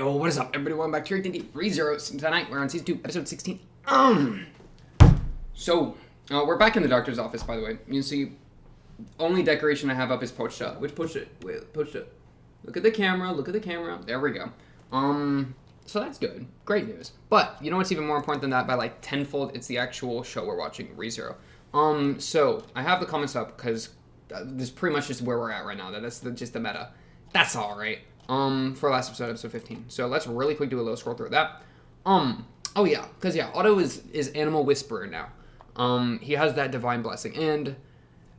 Yo, what is up, everybody? Welcome back to your D&D ReZero. Tonight, we're on Season 2, Episode 16. So, we're back in the doctor's office, by the way. You see, only decoration I have up is Pochta. Which Pochta? Wait, Pochta. Look at the camera, look at the camera. There we go. So that's good. Great news. But, you know what's even more important than that by, like, tenfold? It's the actual show we're watching, ReZero. So, I have the comments up, because this is pretty much just where we're at right now. That's just the meta. That's alright. For last episode, episode 15. So let's really quick do a little scroll through that. Oh yeah, because yeah, Otto is Animal Whisperer now. He has that divine blessing, and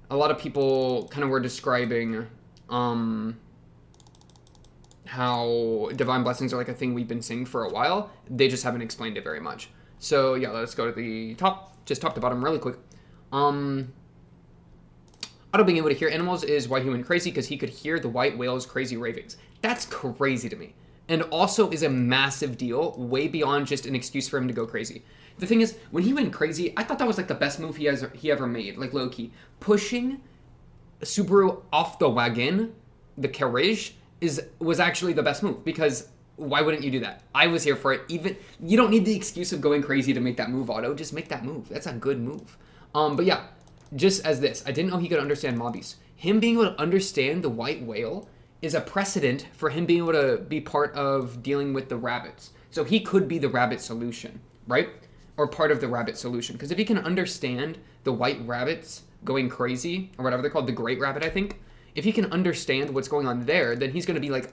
a lot of people kind of were describing, how divine blessings are like a thing we've been seeing for a while. They just haven't explained it very much. So yeah, let's go to the top, just top to bottom really quick. Otto being able to hear animals is why he went crazy, because he could hear the white whale's crazy ravings. That's crazy to me. And also is a massive deal, way beyond just an excuse for him to go crazy. The thing is, when he went crazy, I thought that was like the best move he ever made, like low-key. Pushing Subaru off the wagon, the carriage, was actually the best move, because why wouldn't you do that? I was here for it. Even you don't need the excuse of going crazy to make that move, Otto. Just make that move. That's a good move. But yeah. Just as this, I didn't know he could understand mobbies. Him being able to understand the white whale is a precedent for him being able to be part of dealing with the rabbits. So he could be the rabbit solution, right? Or part of the rabbit solution. Because if he can understand the white rabbits going crazy, or whatever they're called, the great rabbit, I think. If he can understand what's going on there, then he's going to be like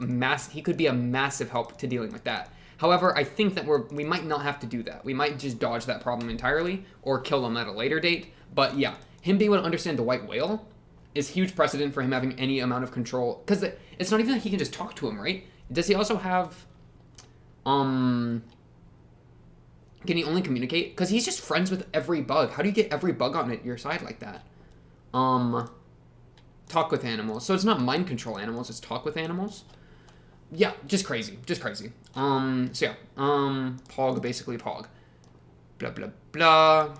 he could be a massive help to dealing with that. However, I think that we might not have to do that. We might just dodge that problem entirely, or kill him at a later date. But yeah. Him being able to understand the white whale is huge precedent for him having any amount of control. Because it's not even like he can just talk to him, right? Does he also have... Can he only communicate? Because he's just friends with every bug. How do you get every bug on your side like that? Talk with animals. So it's not mind control animals, it's talk with animals. Yeah, just crazy. Just crazy. So yeah. Pog, basically Pog. Blah, blah, blah.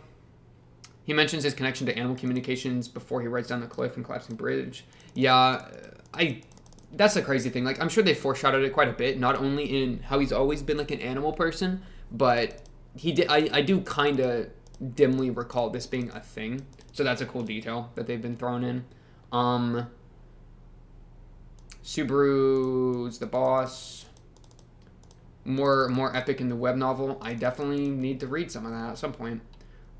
He mentions his connection to animal communications before he rides down the cliff and collapsing bridge. Yeah, that's a crazy thing. Like, I'm sure they foreshadowed it quite a bit, not only in how he's always been like an animal person, but he did. I do kind of dimly recall this being a thing. So that's a cool detail that they've been thrown in. Subaru's the boss. More epic in the web novel. I definitely need to read some of that at some point.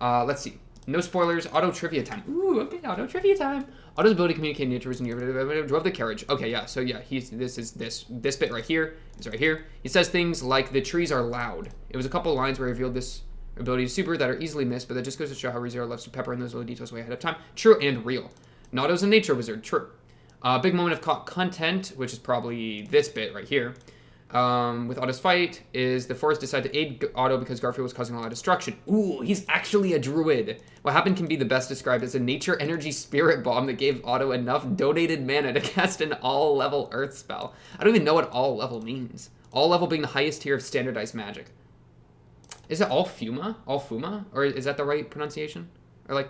Let's see. No spoilers. Auto trivia time. Ooh, okay, auto trivia time. Otto's ability to communicate in nature was drove the carriage. Okay, yeah. So yeah, this bit right here. It's right here. He says things like the trees are loud. It was a couple lines where he revealed this ability to Subaru that are easily missed, but that just goes to show how ReZero loves to pepper in those little details way ahead of time. True and real. Otto's a nature wizard. True. Big moment of content, which is probably this bit right here. With Otto's fight, is the forest decided to aid Otto because Garfiel was causing a lot of destruction. Ooh, he's actually a druid. What happened can be the best described as a nature energy spirit bomb that gave Otto enough donated mana to cast an all-level earth spell. I don't even know what all-level means. All-level being the highest tier of standardized magic. Is it all-fuma? All-fuma? Or is that the right pronunciation? Or like...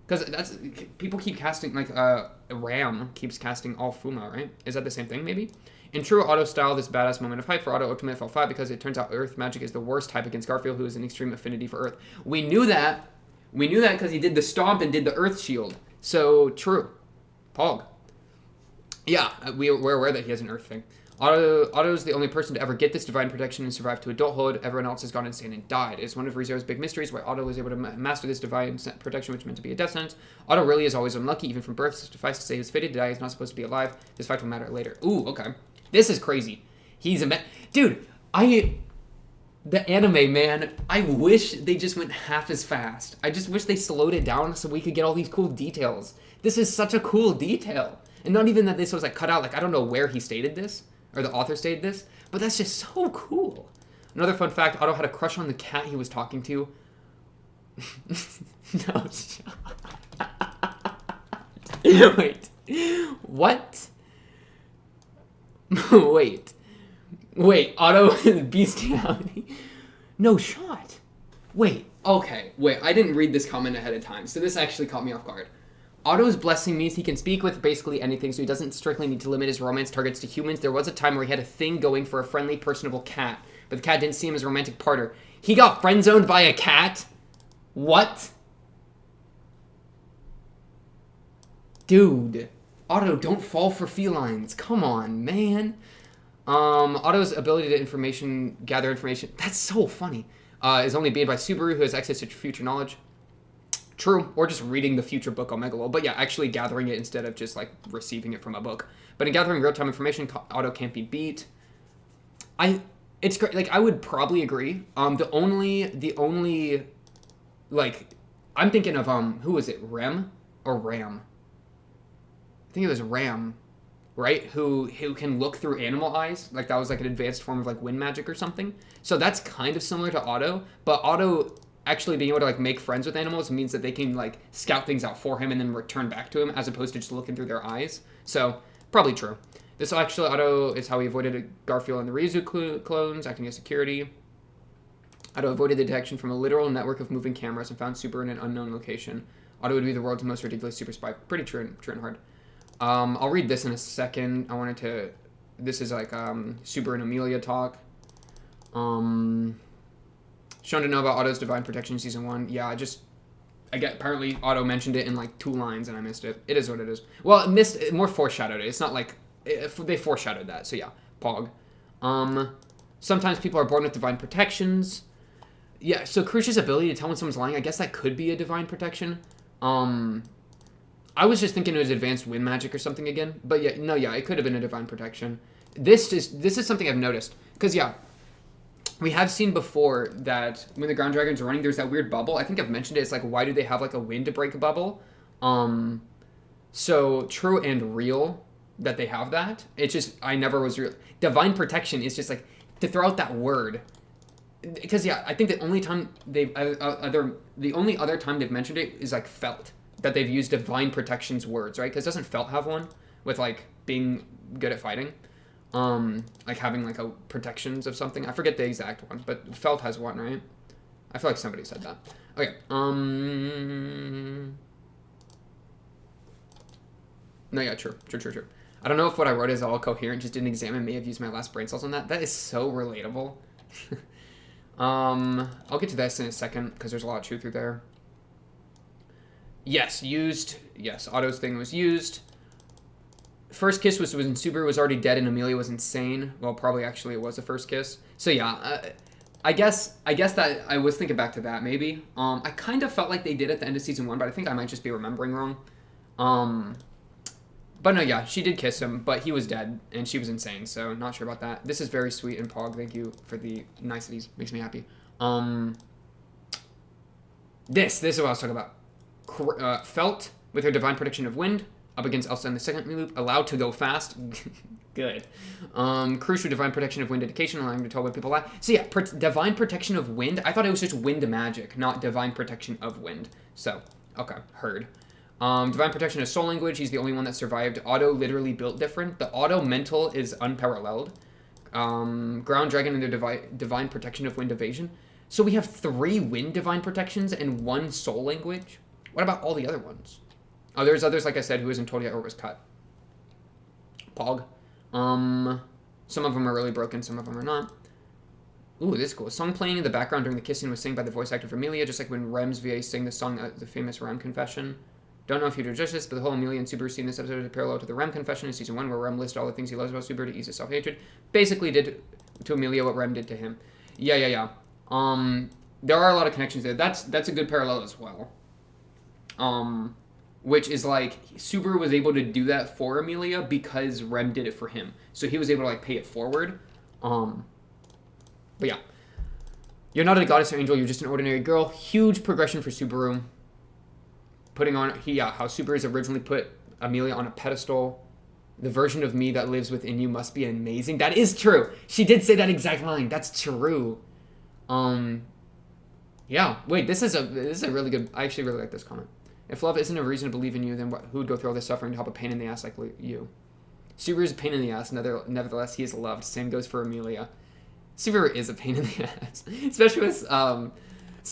Because that's... People keep casting, like, Ram keeps casting all-fuma, right? Is that the same thing, maybe? In true Otto style, this badass moment of hype for Otto ultimate fell flat because it turns out Earth magic is the worst type against Garfiel, who has an extreme affinity for Earth. We knew that. We knew that because he did the stomp and did the Earth shield. So, true. Pog. Yeah, we're aware that he has an Earth thing. Otto's the only person to ever get this divine protection and survive to adulthood. Everyone else has gone insane and died. It's one of ReZero's big mysteries why Otto was able to master this divine protection, which meant to be a death sentence. Otto really is always unlucky, even from birth. Suffice to say, he was fated to die. He's not supposed to be alive. This fact will matter later. Ooh, okay. This is crazy. He's a dude. The anime, man. I wish they just went half as fast. I just wish they slowed it down so we could get all these cool details. This is such a cool detail, and not even that this was like cut out. Like I don't know where he stated this or the author stated this, but that's just so cool. Another fun fact: Otto had a crush on the cat he was talking to. No. Wait. What? Wait, Otto bestiality. No shot. Wait, okay. Wait, I didn't read this comment ahead of time, so this actually caught me off guard. Otto's blessing means he can speak with basically anything, so he doesn't strictly need to limit his romance targets to humans. There was a time where he had a thing going for a friendly, personable cat, but the cat didn't see him as a romantic partner. He got friend-zoned by a cat? What? Dude. Otto, don't fall for felines. Come on, man. Otto's ability to gather information, that's so funny, is only gained by Subaru, who has access to future knowledge. True, or just reading the future book on Megalo, but yeah, actually gathering it instead of just, like, receiving it from a book. But in gathering real-time information, Otto can't be beat. It's great, like, I would probably agree. The only, like, I'm thinking of, who was it, Rem or Ram? I think it was Ram, right? Who can look through animal eyes. Like, that was, like, an advanced form of, like, wind magic or something. So that's kind of similar to Otto, but Otto actually being able to, like, make friends with animals means that they can, like, scout things out for him and then return back to him as opposed to just looking through their eyes. So, probably true. This actually, Otto, is how he avoided Garfiel and the Ryuzu clones, acting as security. Otto avoided the detection from a literal network of moving cameras and found Super in an unknown location. Otto would be the world's most ridiculous super spy. Pretty true and hard. I'll read this in a second. This is like, Super and Amelia talk. Shown to know about Otto's divine protection in season 1. Yeah, apparently Otto mentioned it in like 2 lines and I missed it. It is what it is. Well, more foreshadowed it. It's not like, they foreshadowed that, so yeah, Pog. Sometimes people are born with divine protections. Yeah, so Crucia's ability to tell when someone's lying, I guess that could be a divine protection. I was just thinking it was advanced wind magic or something again. But yeah, it could have been a divine protection. This is something I've noticed. Because, yeah, we have seen before that when the ground dragons are running, there's that weird bubble. I think I've mentioned it. It's like, why do they have, like, a wind to break a bubble? So, true and real that they have that. It's just, I never was real. Divine protection is just, like, to throw out that word. Because, yeah, I think the only time the only other time they've mentioned it is, like, Felt. That they've used divine protection's words, right? Because doesn't Felt have one with, like, being good at fighting? Like having, like, a protections of something. I forget the exact one, but Felt has one, right? I feel like somebody said that. Okay. No, yeah, true. I don't know if what I wrote is all coherent. Just didn't examine. May have used my last brain cells on that. That is so relatable. I'll get to this in a second because there's a lot of truth through there. Yes, used. Yes, Otto's thing was used. First kiss was when Subaru was already dead and Amelia was insane. Well, probably actually it was the first kiss. So yeah, I guess that I was thinking back to that maybe. I kind of felt like they did at the end of season 1, but I think I might just be remembering wrong. But no, yeah, she did kiss him, but he was dead and she was insane. So not sure about that. This is very sweet and Pog. Thank you for the niceties. Makes me happy. This is what I was talking about. Felt with her divine protection of wind up against Elsa in the second loop, allowed to go fast. Good. Crucial divine protection of wind dedication, allowing to tell when people lie. So yeah, divine protection of wind. I thought it was just wind magic, not divine protection of wind. So okay, heard. Divine protection is soul language. He's the only one that survived. Otto literally built different. The Otto mental is unparalleled. Ground dragon and their divine protection of wind evasion. So we have 3 wind divine protections and 1 soul language. What about all the other ones? Oh, there's others, like I said, who isn't told yet or was cut. Pog. Some of them are really broken, some of them are not. Ooh, this is cool. A song playing in the background during the kissing was sung by the voice actor of Amelia, just like when Rem's VA sang the song, the famous Rem Confession. Don't know if you do justice, but the whole Amelia and Subaru scene in this episode is a parallel to the Rem Confession in season 1, where Rem listed all the things he loves about Subaru to ease his self-hatred. Basically did to Amelia what Rem did to him. Yeah. There are a lot of connections there. That's a good parallel as well. Which is like, Subaru was able to do that for Amelia because Rem did it for him. So he was able to, like, pay it forward. But yeah. You're not a goddess or angel, you're just an ordinary girl. Huge progression for Subaru. Putting on, how Subaru's originally put Amelia on a pedestal. The version of me that lives within you must be amazing. That is true. She did say that exact line. That's true. Yeah. Wait, this is a really good, I actually really like this comment. If love isn't a reason to believe in you, then who would go through all this suffering to help a pain in the ass like you? Subaru's a pain in the ass, nevertheless, he is loved. Same goes for Amelia. Subaru is a pain in the ass. Especially with,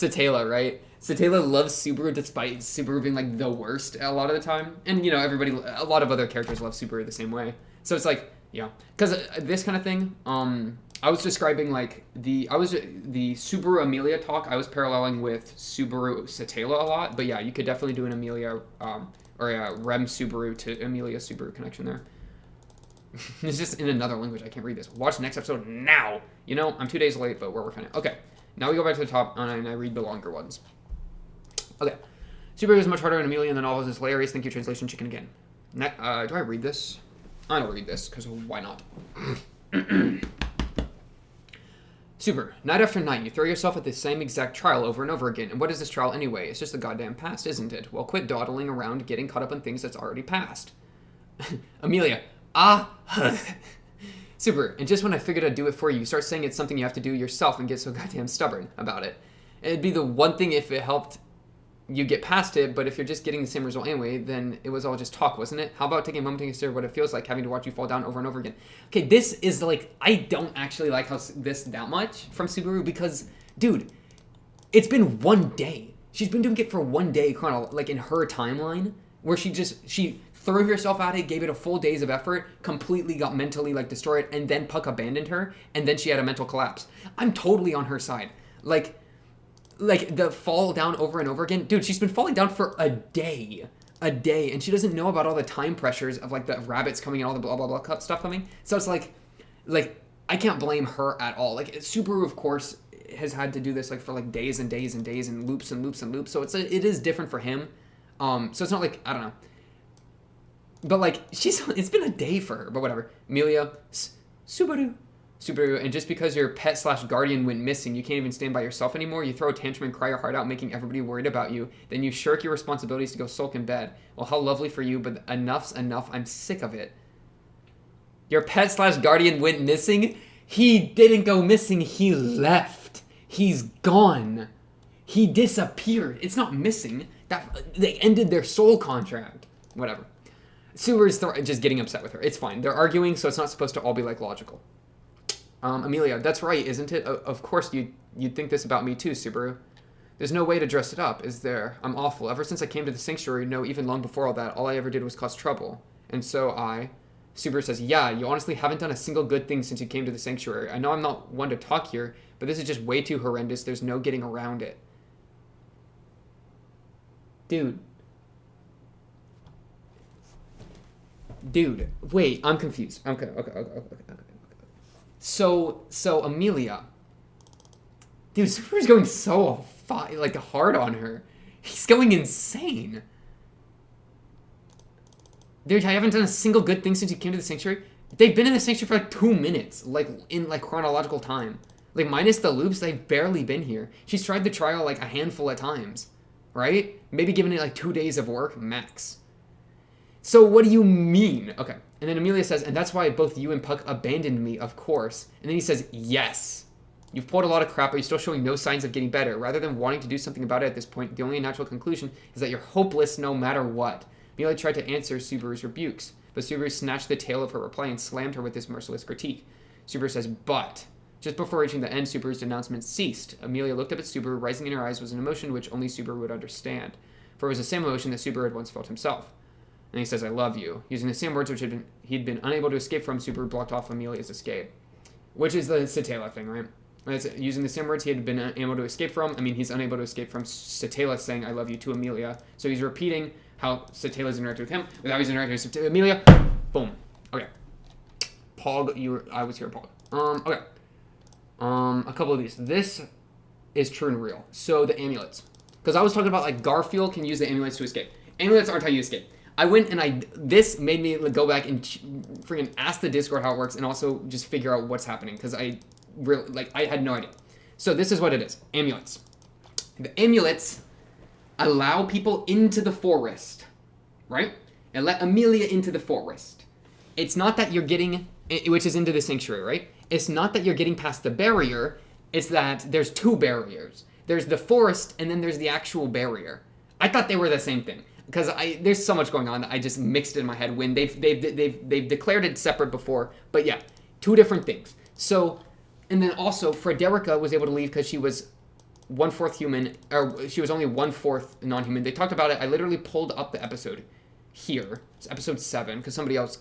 Satela, right? Satela loves Subaru despite Subaru being like the worst a lot of the time. And you know, a lot of other characters love Subaru the same way. So it's like, yeah, because this kind of thing. I was describing like the Subaru Amelia talk. I was paralleling with Subaru Satela a lot, but yeah, you could definitely do an Amelia or a Rem Subaru to Amelia Subaru connection there. It's just in another language. I can't read this. Watch the next episode now. You know, I'm 2 days late, but we're working it. Okay, now we go back to the top and I read the longer ones. Okay, Subaru is much harder than Amelia in the novels. It's hilarious. Thank you, translation chicken again. Do I read this? I don't read this because why not? Super. Night after night, you throw yourself at the same exact trial over and over again. And what is this trial anyway? It's just the goddamn past, isn't it? Well, quit dawdling around getting caught up in things that's already past. Amelia. Super. And just when I figured I'd do it for you, you start saying it's something you have to do yourself and get so goddamn stubborn about it. It'd be the one thing if it helped you get past it, but if you're just getting the same result anyway, then it was all just talk, wasn't it? How about taking a moment to consider what it feels like having to watch you fall down over and over again? Okay, this is like, I don't actually like how this that much from Subaru because, dude, it's been one day. She's been doing it for one day, like in her timeline, where she threw herself at it, gave it a full days of effort, completely got mentally like destroyed, and then Puck abandoned her, and then she had a mental collapse. I'm totally on her side. Like the fall down over and over again. Dude, she's been falling down for a day, and she doesn't know about all the time pressures of like the rabbits coming and all the blah, blah, blah stuff coming. So it's like, I can't blame her at all. Like, Subaru, of course, has had to do this like for like days and days and days and loops and loops and loops. So it is different for him. So it's not like, I don't know. But like, it's been a day for her, but whatever. Amelia, Subaru, and just because your pet/guardian went missing, you can't even stand by yourself anymore. You throw a tantrum and cry your heart out, making everybody worried about you. Then you shirk your responsibilities to go sulk in bed. Well, how lovely for you, but enough's enough. I'm sick of it. Your pet/guardian went missing? He didn't go missing. He left. He's gone. He disappeared. It's not missing. They ended their soul contract. Whatever. Subaru's just getting upset with her. It's fine. They're arguing, so it's not supposed to all be like logical. Amelia, that's right, isn't it? Of course you'd think this about me too, Subaru. There's no way to dress it up, is there? I'm awful. Ever since I came to the sanctuary, no, even long before all that, all I ever did was cause trouble. And so Subaru says, yeah, you honestly haven't done a single good thing since you came to the sanctuary. I know I'm not one to talk here, but this is just way too horrendous. There's no getting around it. Dude, wait, I'm confused. Okay. So Amelia, dude, Subaru's going so hard on her. He's going insane. Dude, I haven't done a single good thing since you came to the sanctuary. They've been in the sanctuary for like 2 minutes, like in like chronological time. Like minus the loops, they've barely been here. She's tried the trial like a handful of times, right? Maybe given it like 2 days of work max. So what do you mean? Okay. And then Amelia says, and that's why both you and Puck abandoned me, of course. And then he says, yes. You've pulled a lot of crap, but you're still showing no signs of getting better. Rather than wanting to do something about it at this point, the only natural conclusion is that you're hopeless no matter what. Amelia tried to answer Subaru's rebukes, but Subaru snatched the tail of her reply and slammed her with this merciless critique. Subaru says, but. Just before reaching the end, Subaru's denouncement ceased. Amelia looked up at Subaru. Rising in her eyes was an emotion which only Subaru would understand, for it was the same emotion that Subaru had once felt himself. And he says, I love you. Using the same words which he'd been unable to escape from, Subaru blocked off Amelia's escape. Which is the Satela thing, right? Using the same words he had been unable to escape from. I mean, he's unable to escape from Satela saying, I love you to Amelia. So he's repeating how Satela's interacted with him without he's interacting with Amelia. Boom. Okay. Paul, I was here, Paul. Okay. A couple of these. This is true and real. So the amulets. Because I was talking about, like, Garfiel can use the amulets to escape. Amulets aren't how you escape. I went and this made me go back and freaking ask the Discord how it works and also just figure out what's happening because I had no idea. So this is what it is. Amulets. The amulets allow people into the forest, right? And let Amelia into the forest. It's not that you're getting, which is into the sanctuary, right? It's not that you're getting past the barrier. It's that there's 2 barriers. There's the forest and then there's the actual barrier. I thought they were the same thing. Because there's so much going on that I just mixed it in my head when they've declared it separate before. But yeah, 2 different things. So, and then also Frederica was able to leave because she was 1/4 human, or she was only 1/4 non-human. They talked about it. I literally pulled up the episode here. It's episode 7 because somebody else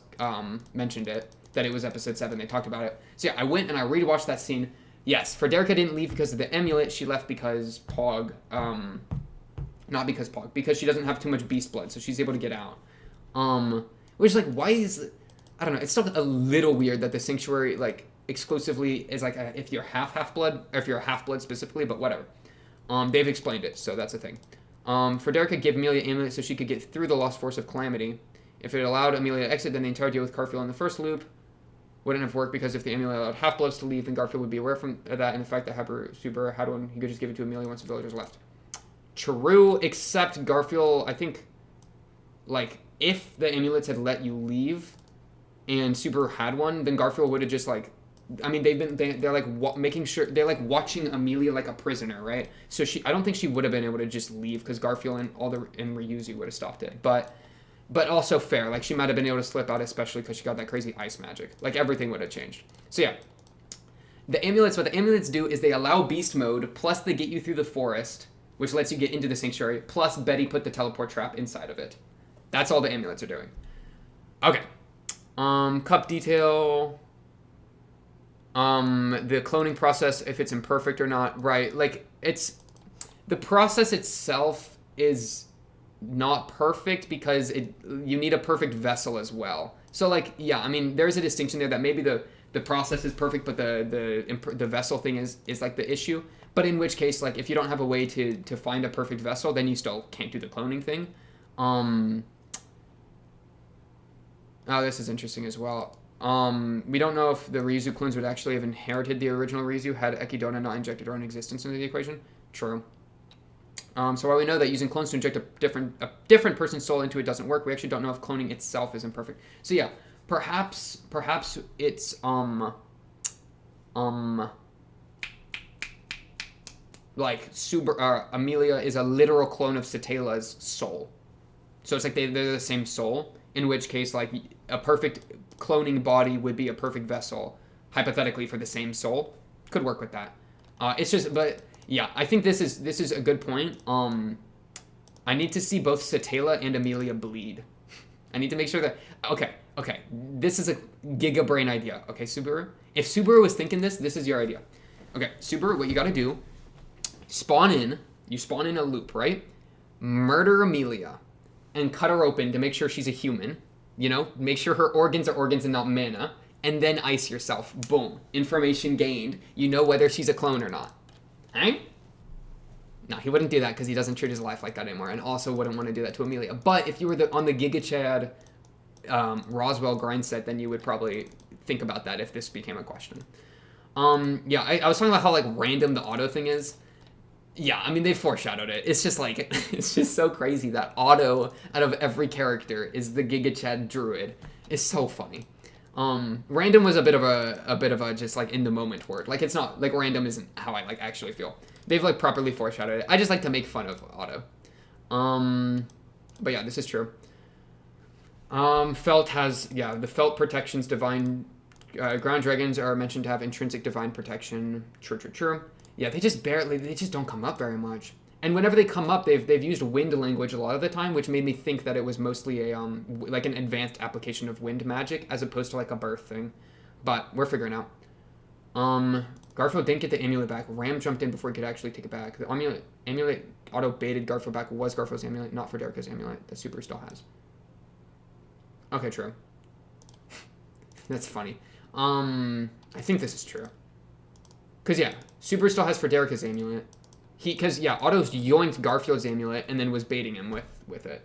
mentioned it, that it was episode 7. They talked about it. So yeah, I went and I rewatched that scene. Yes, Frederica didn't leave because of the amulet. She left because Pog, not because Pog, because she doesn't have too much beast blood, so she's able to get out. Which, like, why is, I don't know, it's still a little weird that the sanctuary, like, exclusively is, like, if you're half-blood, or if you're a half-blood specifically, but whatever. They've explained it, so that's a thing. Frederica gave Amelia amulet so she could get through the Lost Force of Calamity. If it allowed Amelia to exit, then the entire deal with Garfield in the first loop wouldn't have worked, because if the amulet allowed half-bloods to leave, then Garfield would be aware from that, and the fact that Subaru had one, he could just give it to Amelia once the villagers left. True, except Garfield, I think, like, if the amulets had let you leave and Subaru had one, then Garfield would have just, like, I mean, they're like making sure, they're like watching Amelia like a prisoner, right? So I don't think she would have been able to just leave, because Garfield and Ryuzu would have stopped it. But also fair, like, she might have been able to slip out, especially because she got that crazy ice magic. Like, everything would have changed. So yeah, what the amulets do is they allow beast mode, plus they get you through the forest, which lets you get into the sanctuary, plus Betty put the teleport trap inside of it. That's all the amulets are doing. Okay. Cup detail. The cloning process, if it's imperfect or not, right? Like, the process itself is not perfect because you need a perfect vessel as well. So, like, yeah, I mean, there's a distinction there that maybe the process is perfect, but the vessel thing is like the issue. But in which case, like, if you don't have a way to find a perfect vessel, then you still can't do the cloning thing. Oh, this is interesting as well. We don't know if the Ryuzu clones would actually have inherited the original Ryuzu had Ekidona not injected her own existence into the equation. True. So while we know that using clones to inject a different person's soul into it doesn't work, we actually don't know if cloning itself is imperfect. So yeah, perhaps it's like Amelia is a literal clone of Satela's soul. So it's like they're the same soul. In which case, like, a perfect cloning body would be a perfect vessel, hypothetically, for the same soul. Could work with that. It's just, but yeah, I think this is a good point. I need to see both Satela and Amelia bleed. I need to make sure that, okay, this is a giga brain idea. Okay, Subaru? If Subaru was thinking this is your idea. Okay, Subaru, what you gotta do, you spawn in a loop, right? Murder Amelia. And cut her open to make sure she's a human, you know? Make sure her organs are organs and not mana. And then ice yourself. Boom. Information gained. You know whether she's a clone or not. Hey? No, he wouldn't do that because he doesn't treat his life like that anymore. And also wouldn't want to do that to Amelia. But if you were on the Giga Chad Roswell grind set, then you would probably think about that if this became a question. Yeah, I was talking about how, like, random the auto thing is. Yeah, I mean, they foreshadowed it. It's just like, it's just so crazy that Otto, out of every character, is the Giga Chad druid. It's so funny. Random was a bit of a just, like, in the moment word. Like, it's not, like, random isn't how I, like, actually feel. They've, like, properly foreshadowed it. I just like to make fun of Otto. But yeah, this is true. Felt has, the Felt protections divine, ground dragons are mentioned to have intrinsic divine protection. True. Yeah, they just don't come up very much. And whenever they come up, they've used wind language a lot of the time, which made me think that it was mostly a like an advanced application of wind magic as opposed to like a birth thing. But we're figuring out. Garfield didn't get the amulet back. Ram jumped in before he could actually take it back. The amulet auto baited Garfield back was Garfield's amulet, not Frederica's amulet. The Super still has. Okay, true. That's funny. I think this is true. Because, yeah, Super still has Frederica's amulet. Otto's yoinked Garfield's amulet and then was baiting him with it.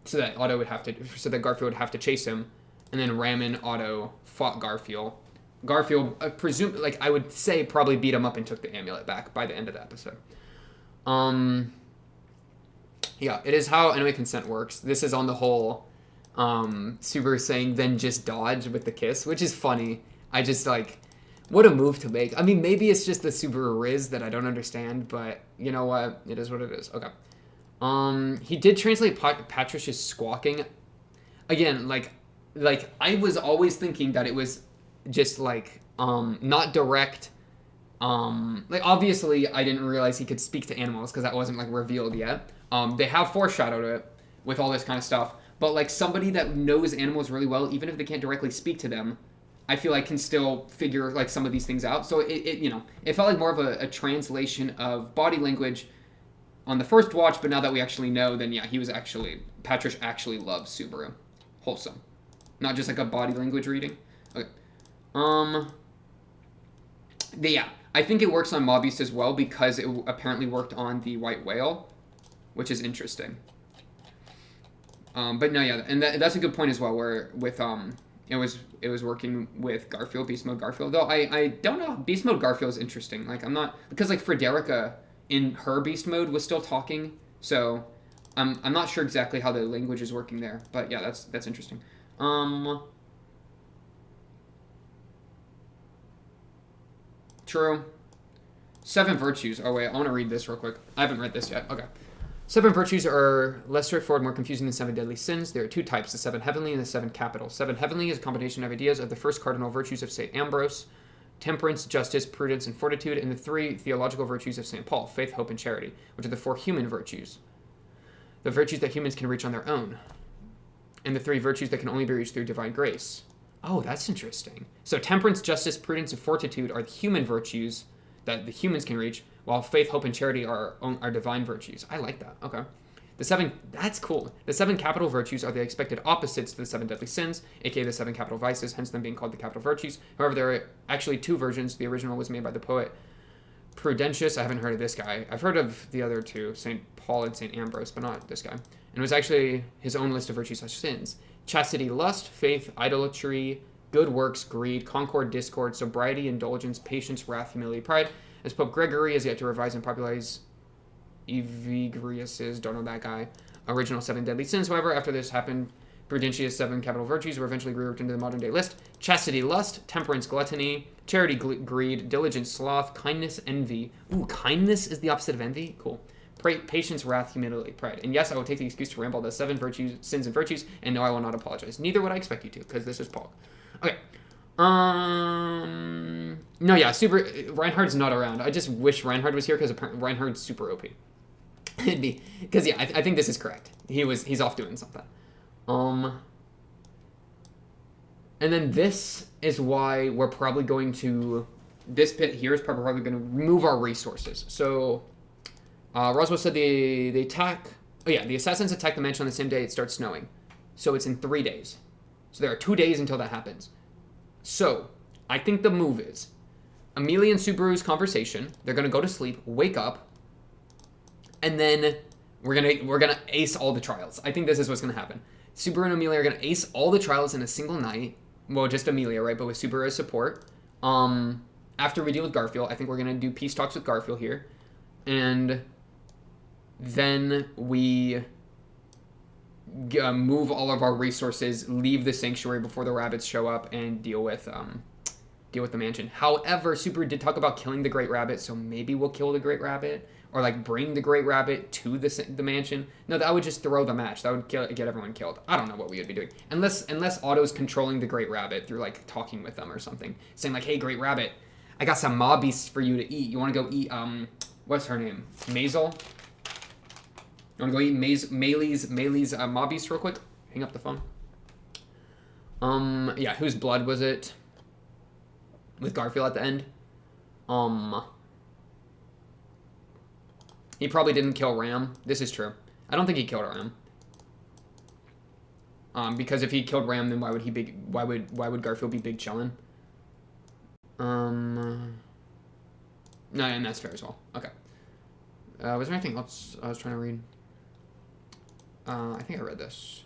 So that Garfield would have to chase him. And then Ram and Otto fought Garfield. Garfield, I would say, probably beat him up and took the amulet back by the end of the episode. Yeah, it is how anime consent works. This is on the whole, Subaru saying, then just dodge with the kiss, which is funny. I just, like... What a move to make. I mean, maybe it's just the Subaru Riz that I don't understand, but you know what? It is what it is. Okay. He did translate Patricia's squawking. Again, like I was always thinking that it was just like, not direct Like, obviously, I didn't realize he could speak to animals because that wasn't, like, revealed yet. They have foreshadowed it with all this kind of stuff. But, like, somebody that knows animals really well, even if they can't directly speak to them, I feel like can still figure, like, some of these things out. So, it felt like more of a translation of body language on the first watch, but now that we actually know, then, yeah, Patrick actually loves Subaru. Wholesome. Not just, like, a body language reading. Okay. Yeah, I think it works on Mob Beast as well because it apparently worked on the White Whale, which is interesting. But no, yeah, and that's a good point as well. Where with it was working with Garfield, Beast Mode Garfield. Though I don't know, Beast Mode Garfield is interesting. Like I'm not because like Frederica in her Beast Mode was still talking, so I'm not sure exactly how the language is working there. But yeah, that's interesting. True. 7 virtues. Oh wait, I want to read this real quick. I haven't read this yet. Okay. 7 virtues are less straightforward, more confusing than 7 deadly sins. There are 2 types, the 7 heavenly and the 7 capital. 7 heavenly is a combination of ideas of the 1st cardinal virtues of St. Ambrose, temperance, justice, prudence, and fortitude, and the 3 theological virtues of St. Paul, faith, hope, and charity, which are the 4 human virtues. The virtues that humans can reach on their own. And the 3 virtues that can only be reached through divine grace. Oh, that's interesting. So temperance, justice, prudence, and fortitude are the human virtues that the humans can reach, while faith, hope, and charity are divine virtues. I like that. Okay. That's cool. The 7 capital virtues are the expected opposites to the 7 deadly sins, aka the 7 capital vices, hence them being called the capital virtues. However, there are actually 2 versions. The original was made by the poet Prudentius. I haven't heard of this guy. I've heard of the other 2, St. Paul and St. Ambrose, but not this guy. And it was actually his own list of virtues/sins. Chastity, lust, faith, idolatry, good works, greed, concord, discord, sobriety, indulgence, patience, wrath, humility, pride. As Pope Gregory has yet to revise and popularize Evagrius's, don't know that guy, original 7 deadly sins. However, after this happened, Prudentius' 7 capital virtues were eventually reworked into the modern day list. Chastity, lust, temperance, gluttony, charity, greed, diligence, sloth, kindness, envy. Ooh, kindness is the opposite of envy? Cool. Patience, wrath, humility, pride. And yes, I will take the excuse to ramble the 7 virtues, sins and virtues, and no, I will not apologize. Neither would I expect you to, because this is Paul. Okay. No, yeah, Reinhardt's not around. I just wish Reinhardt was here, because Reinhardt's super OP. Because, yeah, I think this is correct. He's off doing something. And then this is why we're probably going to... This pit here is probably going to remove our resources. So... Roswell said they attack... Oh yeah, the assassins attack the mansion on the same day it starts snowing. So it's in 3 days. So there are 2 days until that happens. So, I think the move is... Amelia and Subaru's conversation. They're going to go to sleep, wake up, and then we're gonna ace all the trials. I think this is what's going to happen. Subaru and Amelia are going to ace all the trials in a single night. Well, just Amelia, right? But with Subaru as support. After we deal with Garfield, I think we're going to do peace talks with Garfield here. And... then we move all of our resources, leave the sanctuary before the rabbits show up, and deal with the mansion. However, Super did talk about killing the Great Rabbit, so maybe we'll kill the Great Rabbit, or like bring the Great Rabbit to the mansion. No, that would just throw the match. That would get everyone killed. I don't know what we would be doing, unless Otto's controlling the Great Rabbit through like talking with them or something, saying like, "Hey, Great Rabbit, I got some mob beasts for you to eat. You want to go eat what's her name? Maisel? You want to go eat Maylee's mob beast real quick? Hang up the phone. Yeah, whose blood was it? With Garfield at the end. He probably didn't kill Ram. This is true. I don't think he killed Ram. Because if he killed Ram, then why would Garfield be big chillin'? No, and that's fair as well. Okay. Was there anything else I was trying to read? I think I read this.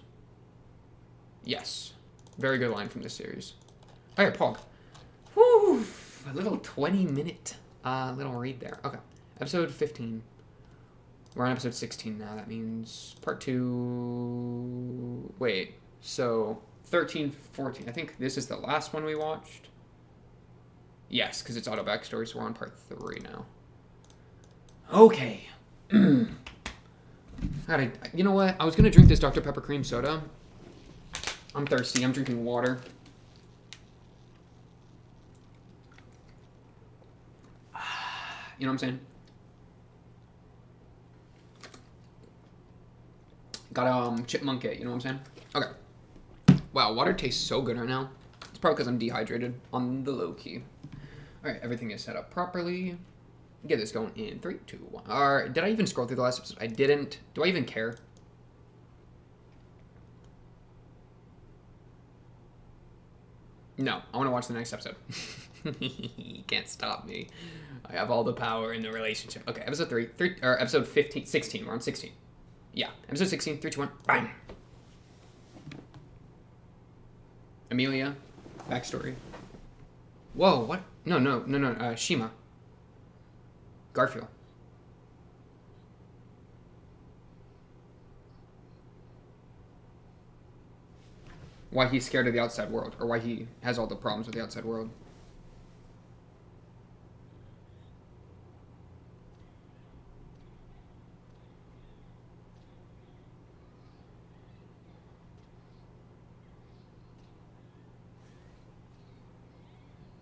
Yes. Very good line from this series. Oh, yeah, Pog. Whew! A little 20-minute little read there. Okay. Episode 15. We're on episode 16 now. That means part 2... Wait. So, 13, 14. I think this is the last one we watched. Yes, because it's auto backstory, so we're on part 3 now. Okay. God, you know what? I was going to drink this Dr. Pepper cream soda. I'm thirsty. I'm drinking water. You know what I'm saying? Got chipmunk it. You know what I'm saying? Okay. Wow, water tastes so good right now. It's probably because I'm dehydrated on the low key. All right, everything is set up properly. Get this going in 3, 2, 1. All right, did I even scroll through the last episode? I didn't. Do I even care? No, I want to watch the next episode. You can't stop me. I have all the power in the relationship. Okay, episode 3, or episode 15, 16. We're on 16. Yeah, episode 16, 3, 2, 1. Bang! Amelia, backstory. Whoa, what? No, Shima. Garfiel. Why he's scared of the outside world, or why he has all the problems with the outside world.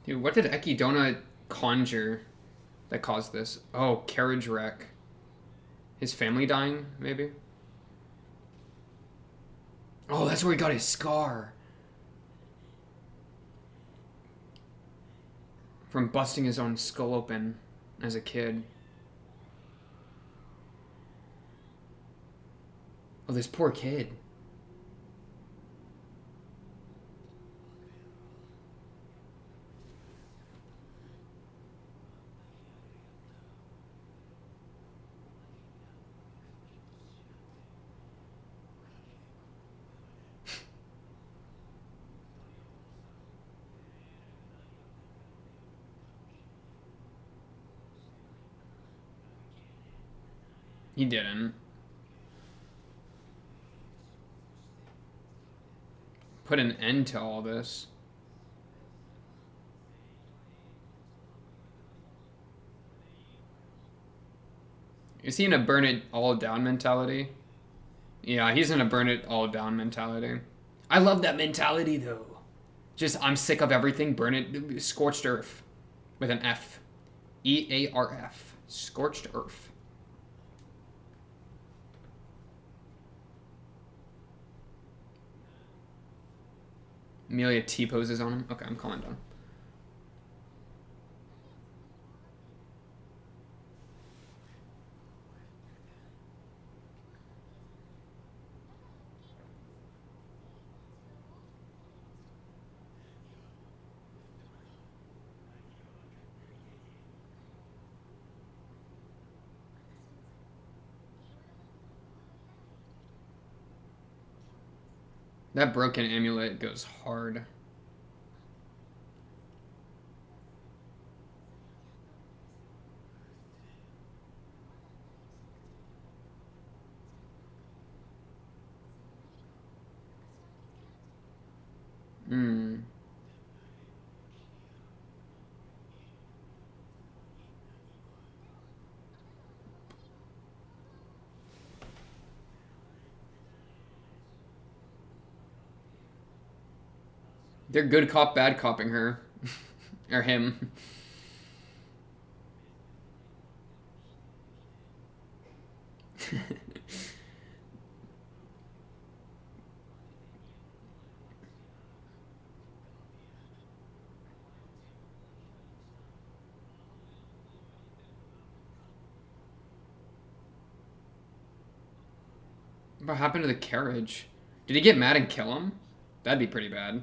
Dude, what did Ekidona conjure that caused this? Oh, carriage wreck. His family dying, maybe? Oh, that's where he got his scar. From busting his own skull open as a kid. Oh, this poor kid. He didn't. Put an end to all this. Is he in a burn it all down mentality? Yeah, he's in a burn it all down mentality. I love that mentality though. Just, I'm sick of everything, burn it, scorched earth. With an F. E-A-R-F. Scorched earth. Amelia T-poses on him. Okay, I'm calling down. That broken amulet goes hard. Hmm. They're good cop, bad copping her. Or him. What happened to the carriage? Did he get mad and kill him? That'd be pretty bad.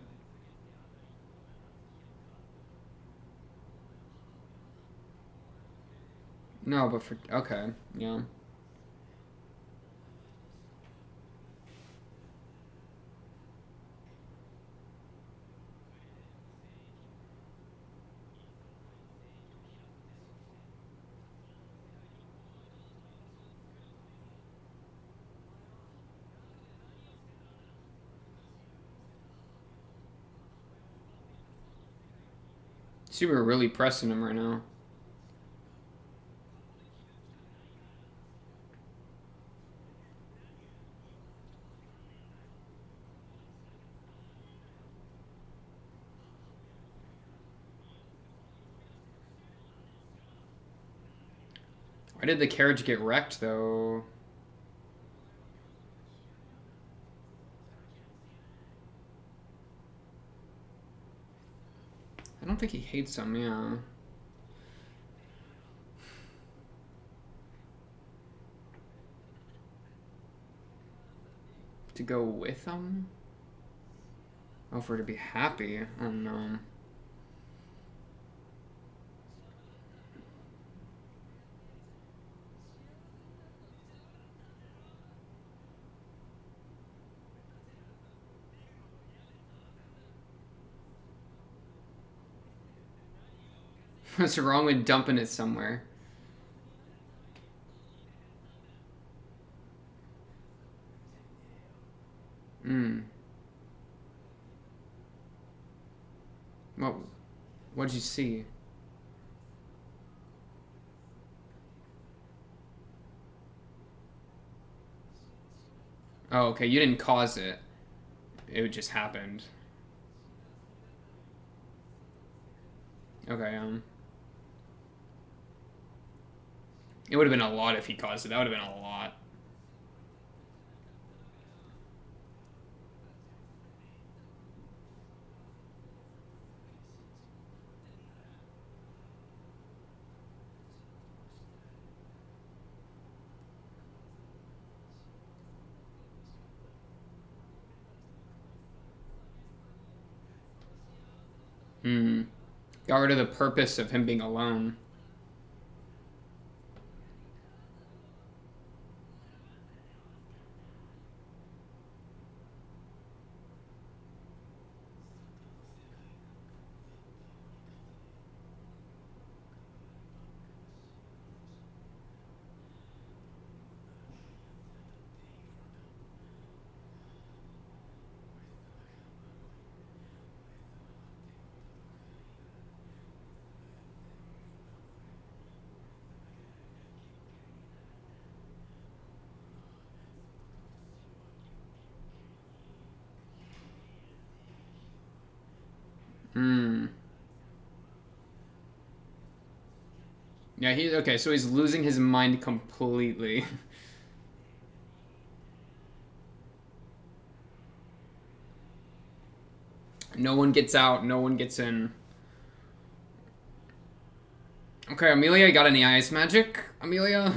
No, but for... Okay, yeah. Subaru really pressing him right now. Why did the carriage get wrecked, though? I don't think he hates him, yeah. To go with him? Oh, for her to be happy? Oh, no. What's wrong with dumping it somewhere? What'd you see? Oh, okay, you didn't cause it. It just happened. Okay, it would have been a lot if he caused it. That would have been a lot. Got rid of the purpose of him being alone. Yeah, okay, so he's losing his mind completely. No one gets out, no one gets in. Okay, Amelia, you got any ice magic? Amelia?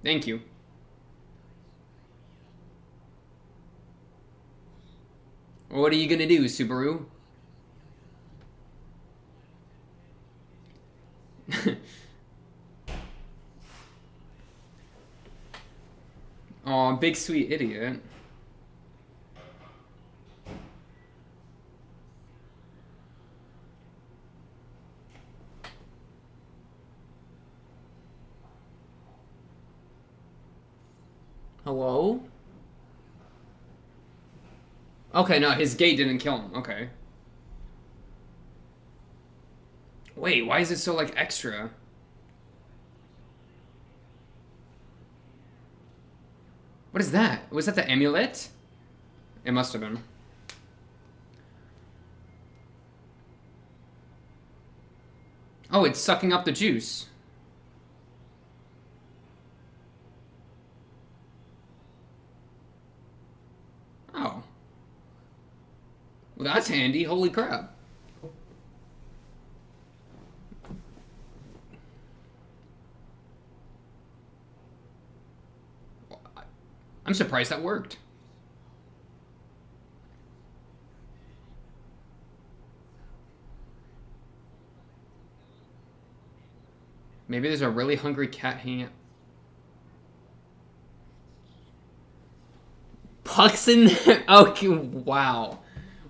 Thank you. What are you gonna do, Subaru? Aw, big sweet idiot. Hello? Okay, no, his gate didn't kill him. Okay. Wait, why is it so, like, extra? What is that? Was that the amulet? It must have been. Oh, it's sucking up the juice. Oh. Well, that's handy. Holy crap. I'm surprised that worked. Maybe there's a really hungry cat hanging out. Puck's in there? Okay, wow.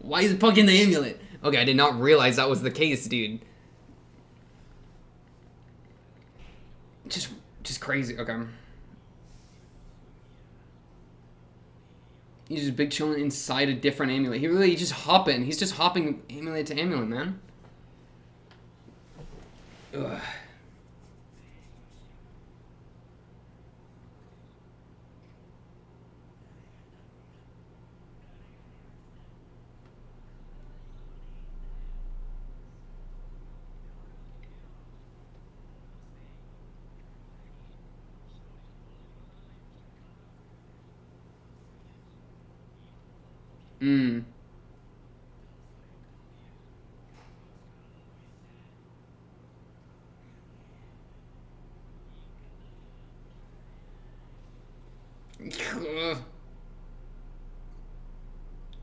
Why is Puck in the amulet? Okay, I did not realize that was the case, dude. Just crazy. Okay. He's just big chilling inside a different amulet. He's just hopping. He's just hopping amulet to amulet, man. Ugh. Mm.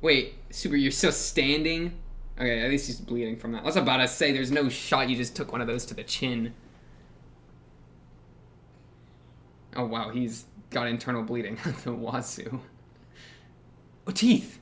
Wait, Super, you're still standing? Okay, at least he's bleeding from that. I was about to say, there's no shot you just took one of those to the chin. Oh, wow, he's got internal bleeding. The wazoo. Oh, teeth!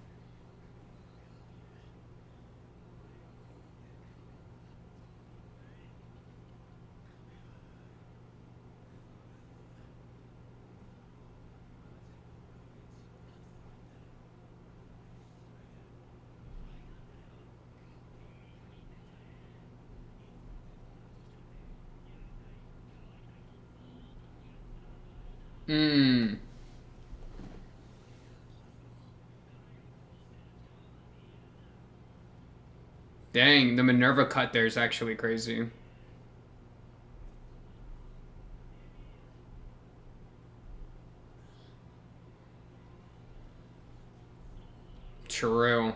Mmm. Dang, the Minerva cut there is actually crazy. True.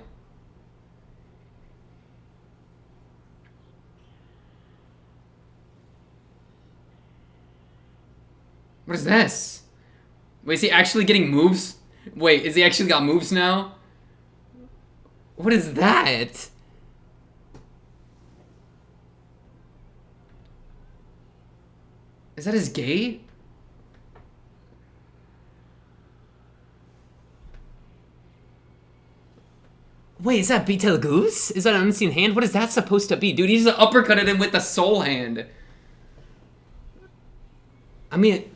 What is this? Wait, is he actually getting moves? Wait, is he actually got moves now? What is that? Is that his gate? Wait, is that Betelgeuse? Is that an unseen hand? What is that supposed to be? Dude, he just uppercutted him with the soul hand. I mean,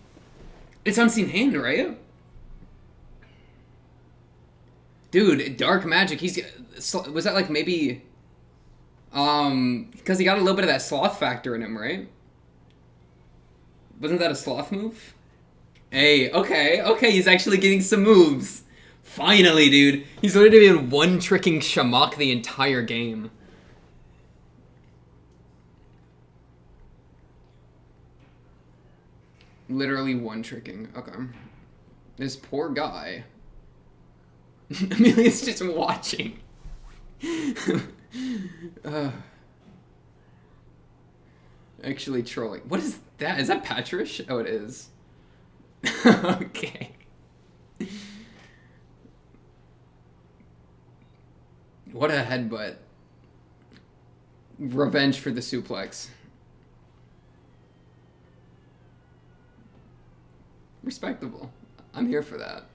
it's unseen hand, right? Dude, dark magic. He's... Was that like maybe... Because he got a little bit of that sloth factor in him, right? Wasn't that a sloth move? Hey, okay, he's actually getting some moves. Finally, dude. He's literally been one-tricking Shamok the entire game. Literally one-tricking. Okay. This poor guy. Amelia's just watching. Actually trolling. What is that? Is that Patrish? Oh, it is. Okay. What a headbutt. Revenge for the suplex. Respectable. I'm here for that.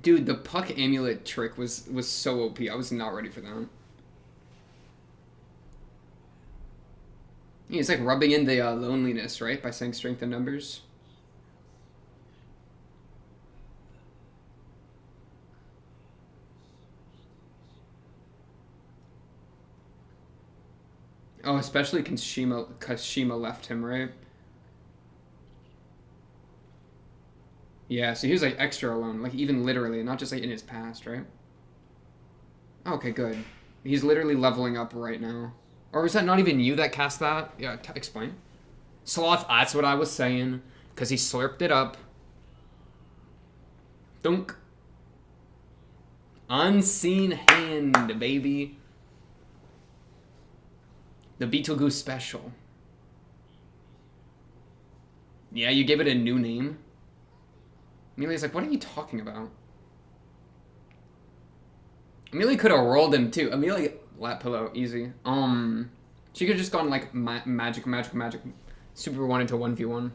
Dude, the puck amulet trick was so OP. I was not ready for that. Yeah, it's like rubbing in the loneliness, right? By saying strength in numbers. Oh, especially because Shima left him, right? Yeah, so he was like extra alone, like even literally, not just like in his past, right? Okay, good. He's literally leveling up right now. Or was that not even you that cast that? Yeah, explain. Sloth, that's what I was saying. Because he slurped it up. Dunk. Unseen hand, baby. The Beetlejuice special. Yeah, you gave it a new name? Amelia's like, what are you talking about? Amelia could have rolled him too. Amelia, lap pillow, easy. She could have just gone like magic. Super 1 into 1v1.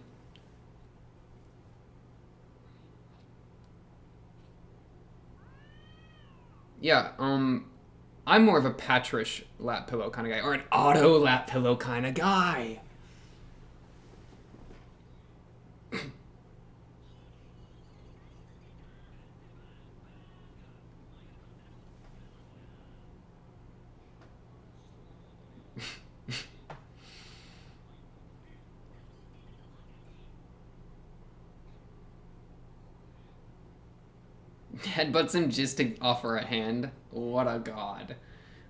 Yeah, I'm more of a Patrish lap pillow kind of guy, or an auto lap pillow kind of guy. Headbutts him just to offer a hand. What a god.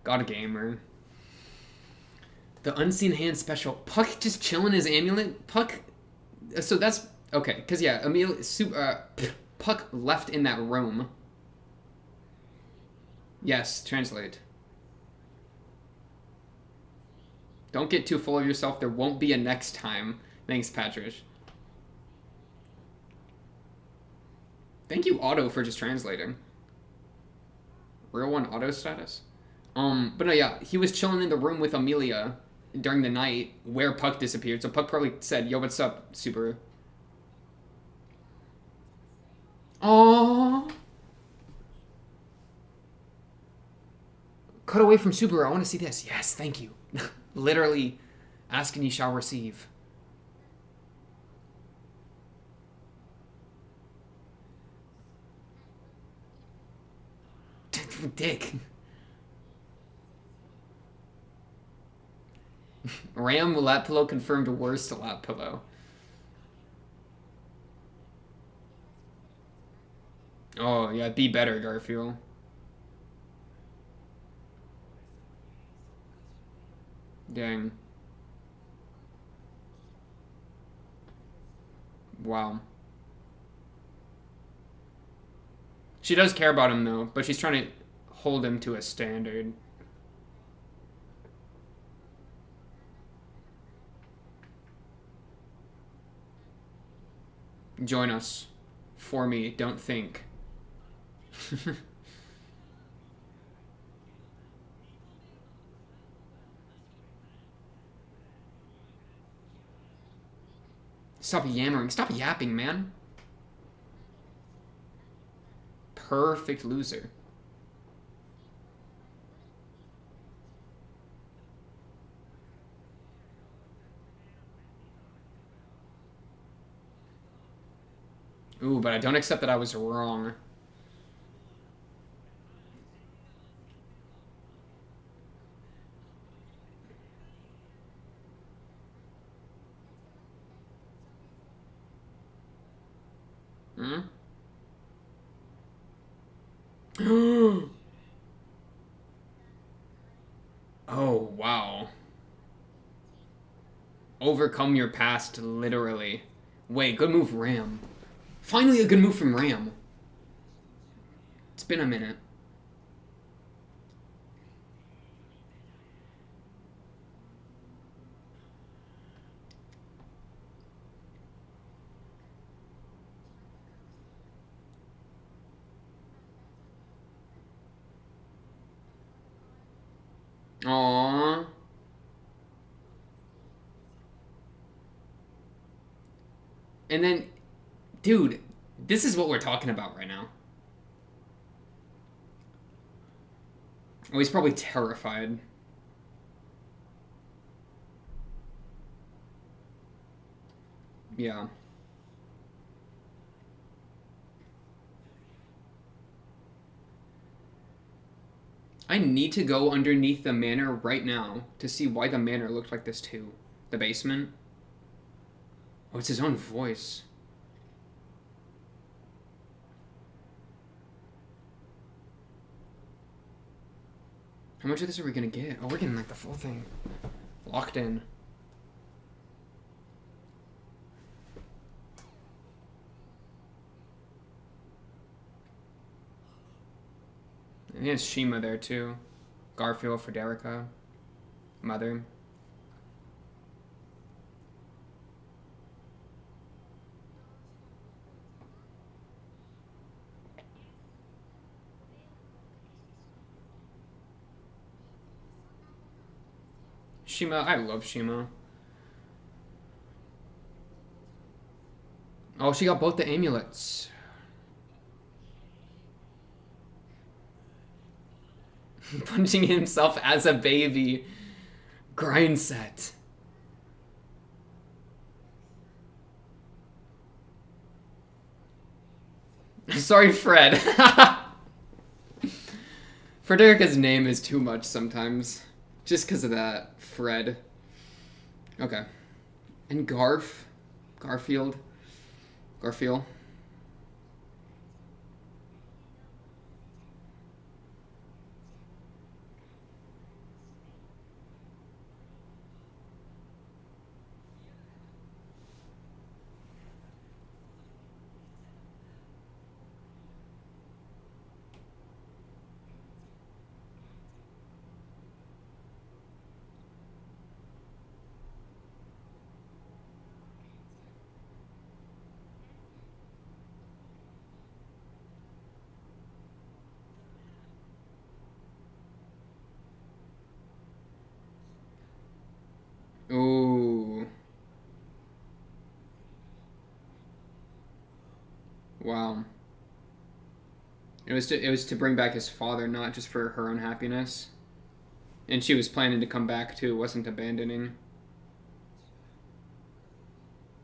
God gamer. The unseen hand special. Puck just chilling his amulet. Puck. So that's Okay, because yeah, Puck left in that room. Yes, translate. Don't get too full of yourself. There won't be a next time. Thanks, Patrick. Thank you, Otto, for just translating. Real one auto status? But no, yeah, he was chilling in the room with Amelia during the night where Puck disappeared. So Puck probably said, "Yo, what's up, Subaru?" Aww. Cut away from Subaru. I want to see this. Yes, thank you. Literally, ask and you shall receive. Dick. Ram lap pillow confirmed worst lap pillow. Oh, yeah, be better, Garfiel. Dang. Wow. She does care about him, though, but she's trying to hold him to a standard. Join us. For me, don't think. Stop yammering. Stop yapping, man. Perfect loser. Ooh, but I don't accept that I was wrong. Hmm? Oh, wow. Overcome your past, literally. Wait, good move, Ram. Finally a good move from Ram. It's been a minute. Aww. And then, dude, this is what we're talking about right now. Oh, he's probably terrified. Yeah. I need to go underneath the manor right now to see why the manor looked like this too. The basement. Oh, it's his own voice. How much of this are we gonna get? Oh, we're getting like the full thing. Locked in. And it's Shima there too. Garfield, Frederica. Mother. Shima, I love Shima. Oh, she got both the amulets. Punching himself as a baby. Grind set. Sorry, Fred. Frederica's name is too much sometimes. Just because of that. Fred. Okay. And Garfield. Garfield. Wow. It was to bring back his father, not just for her own happiness. And she was planning to come back too, wasn't abandoning.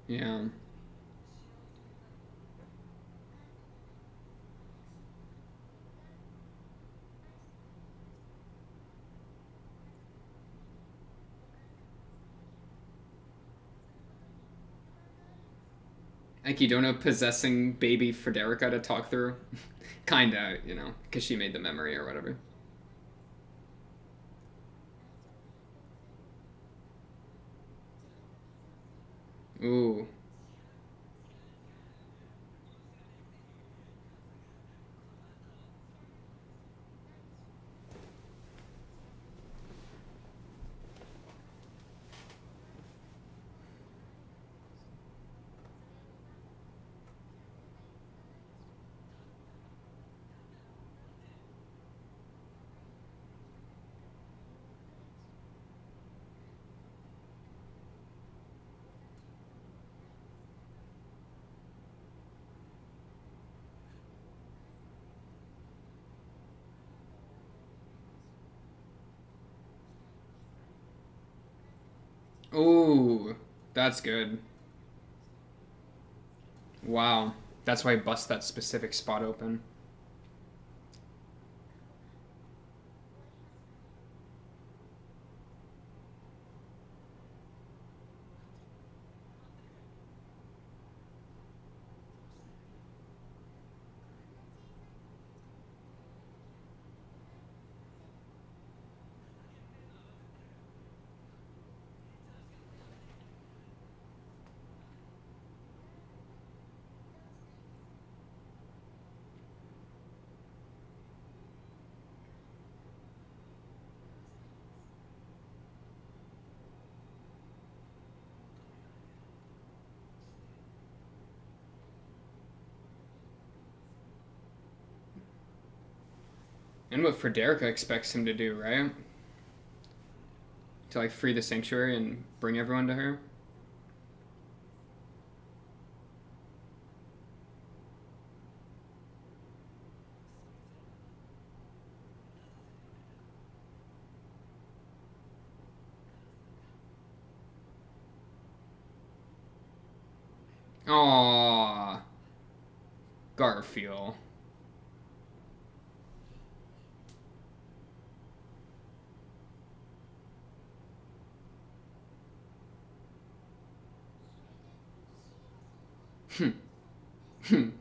Yeah. Like you don't know possessing baby Frederica to talk through? Kinda, you know, because she made the memory or whatever. Ooh. Ooh. That's good. Wow. That's why I bust that specific spot open. And what Frederica expects him to do, right? To like free the sanctuary and bring everyone to her. Aww. Garfiel.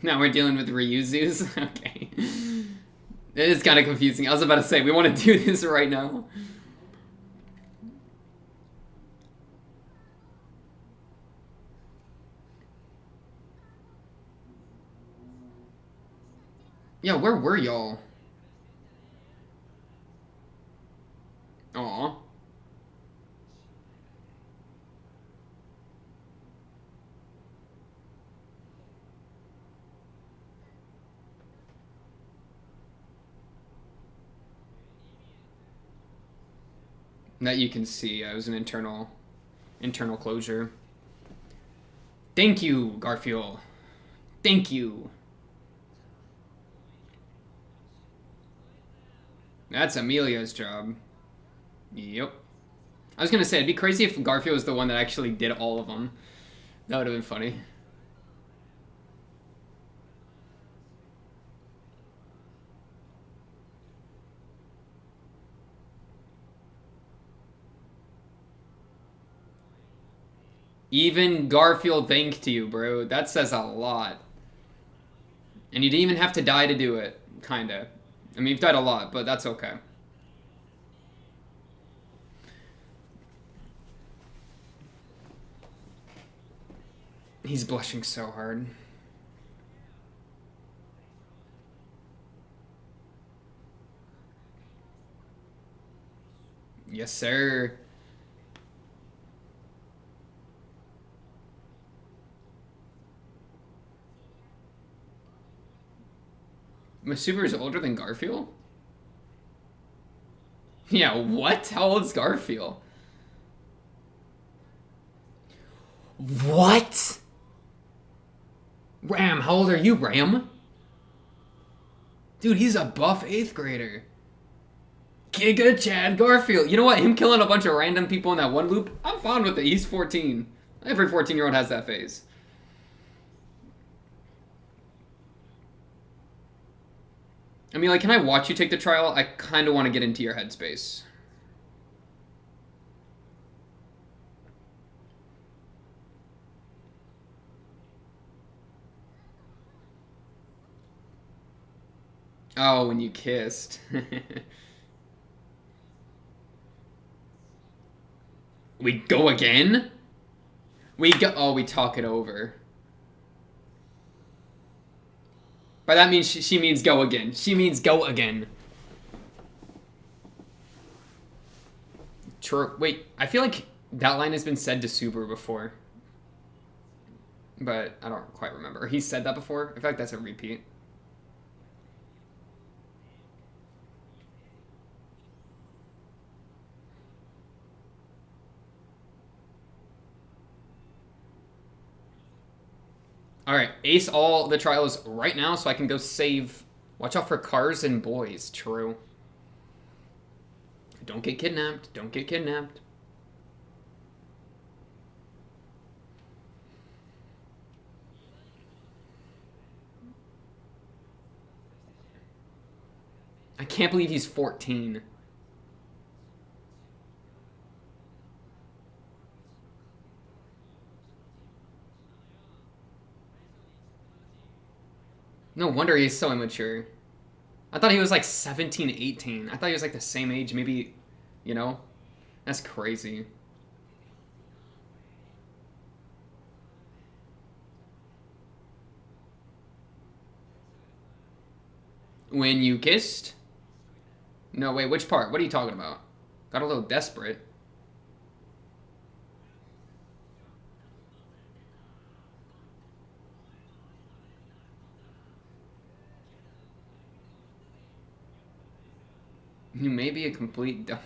Now we're dealing with Ryuzus? Okay. It is kind of confusing. I was about to say, we want to do this right now. Yeah, where were y'all? Aw. That you can see. It was an internal closure. Thank you, Garfield. Thank you. That's Amelia's job. Yep. I was gonna say, it'd be crazy if Garfield was the one that actually did all of them. That would have been funny. Even Garfield thanked you, bro. That says a lot. And you didn't even have to die to do it. Kinda. I mean, you've died a lot, but that's okay. He's blushing so hard. Yes, sir. My Subaru is older than Garfield? Yeah, what? How old is Garfield? What? Ram, how old are you, Ram? Dude, he's a buff 8th grader. Giga Chad Garfield. You know what? Him killing a bunch of random people in that one loop, I'm fine with it. He's 14. Every 14-year-old has that phase. I mean, like, can I watch you take the trial? I kind of want to get into your headspace. Oh, when you kissed. We go again? We go. Oh, we talk it over. But that means she means go again. She means go again. True. Wait, I feel like that line has been said to Subaru before. But I don't quite remember. He said that before? I feel like that's a repeat. Alright, ace all the trials right now so I can go save. Watch out for cars and boys. True. Don't get kidnapped. Don't get kidnapped. I can't believe he's 14. No wonder he's so immature. I thought he was like 17, 18. I thought he was like the same age, maybe, you know? That's crazy. When you kissed? No, wait, which part? What are you talking about? Got a little desperate. You may be a complete dumb.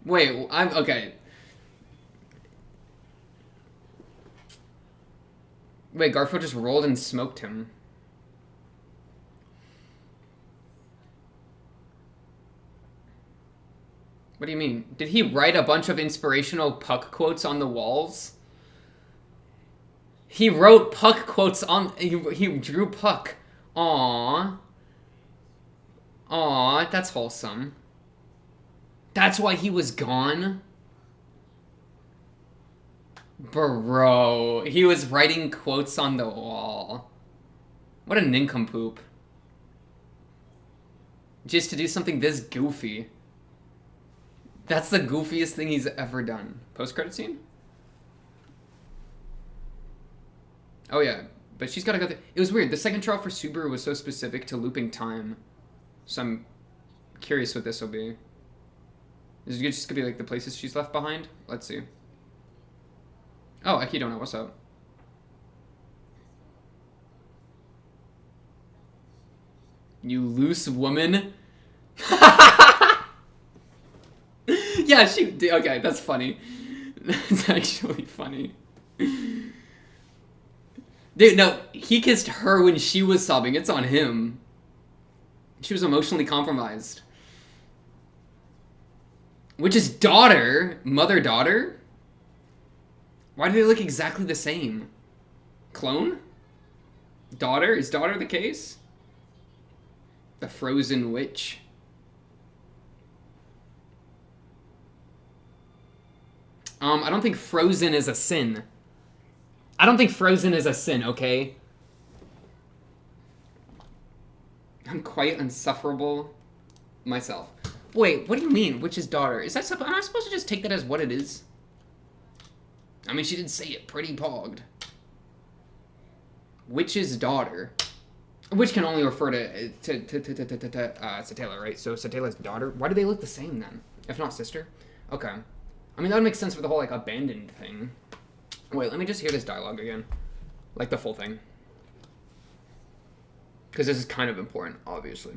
Wait, I'm okay. Wait, Garfield just rolled and smoked him. What do you mean? Did he write a bunch of inspirational Puck quotes on the walls? He wrote Puck quotes on... He drew Puck. Aww. Aww, that's wholesome. That's why he was gone? Bro, he was writing quotes on the wall. What a nincompoop. Just to do something this goofy. That's the goofiest thing he's ever done. Post-credit scene? Oh yeah, but she's gotta go through... It was weird. The second trial for Subaru was so specific to looping time. So I'm curious what this will be. Is it just gonna be like the places she's left behind? Let's see. Oh, Eki don't know. What's up? You loose woman? Yeah, she... Okay, that's funny. That's actually funny. Dude, no, he kissed her when she was sobbing. It's on him. She was emotionally compromised. Which is daughter? Mother-daughter? Why do they look exactly the same? Clone? Daughter? Is daughter the case? The frozen witch. I don't think frozen is a sin. I don't think frozen is a sin, okay? I'm quite insufferable myself. Wait, what do you mean, witch's daughter? Is that am I supposed to just take that as what it is? I mean, she did say it pretty pogged. Witch's daughter. Which can only refer to Satela, right? So Satela's daughter. Why do they look the same then? If not sister? Okay. I mean, that would make sense for the whole, like, abandoned thing. Wait, let me just hear this dialogue again. Like, the full thing. Because this is kind of important, obviously.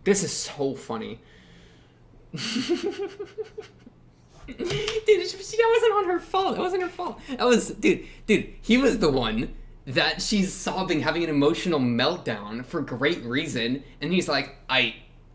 This is so funny. Dude, that wasn't on her fault. That wasn't her fault. That was, dude, he was the one that she's sobbing, having an emotional meltdown for great reason, and he's like, I'm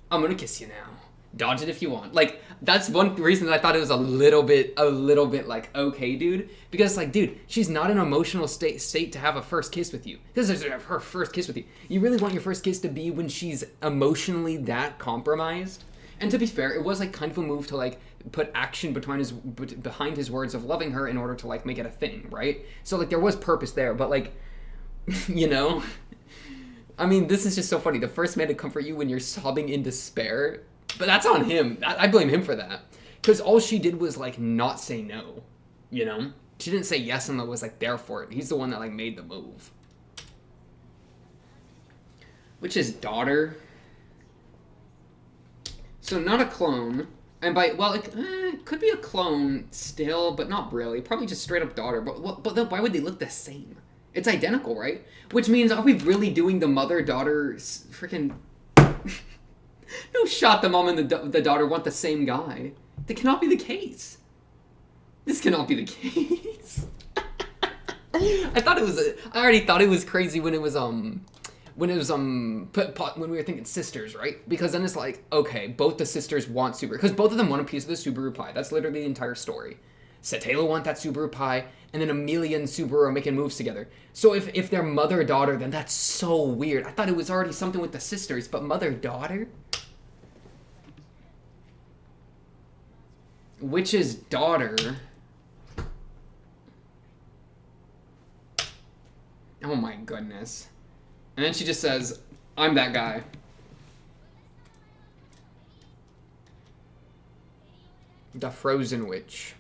gonna kiss you now. Dodge it if you want. Like, that's one reason that I thought it was a little bit like, okay, dude. Because, like, dude, she's not in an emotional state to have a first kiss with you. This is her first kiss with you. You really want your first kiss to be when she's emotionally that compromised? And to be fair, it was, like, kind of a move to, like, put action behind his words of loving her in order to, like, make it a thing, right? So, like, there was purpose there, but, like, you know? I mean, this is just so funny. The first man to comfort you when you're sobbing in despair. But that's on him. I blame him for that. Because all she did was, like, not say no. You know? She didn't say yes and was, like, there for it. He's the one that, like, made the move. Which is daughter. So, not a clone. And by, well, it could be a clone still, but not really. Probably just straight up daughter. But then why would they look the same? It's identical, right? Which means, are we really doing the mother-daughter freaking... No shot the mom and the daughter want the same guy. That cannot be the case. This cannot be the case. I already thought it was crazy when it was when we were thinking sisters, right? Because then it's like, okay, both the sisters want Subaru, because both of them want a piece of the Subaru pie. That's literally the entire story. Satela want that Subaru pie, and then Amelia and Subaru are making moves together. So if they're mother-daughter, then that's so weird. I thought it was already something with the sisters, but mother-daughter? Witch's daughter. Oh my goodness. And then she just says, I'm that guy. The Frozen Witch.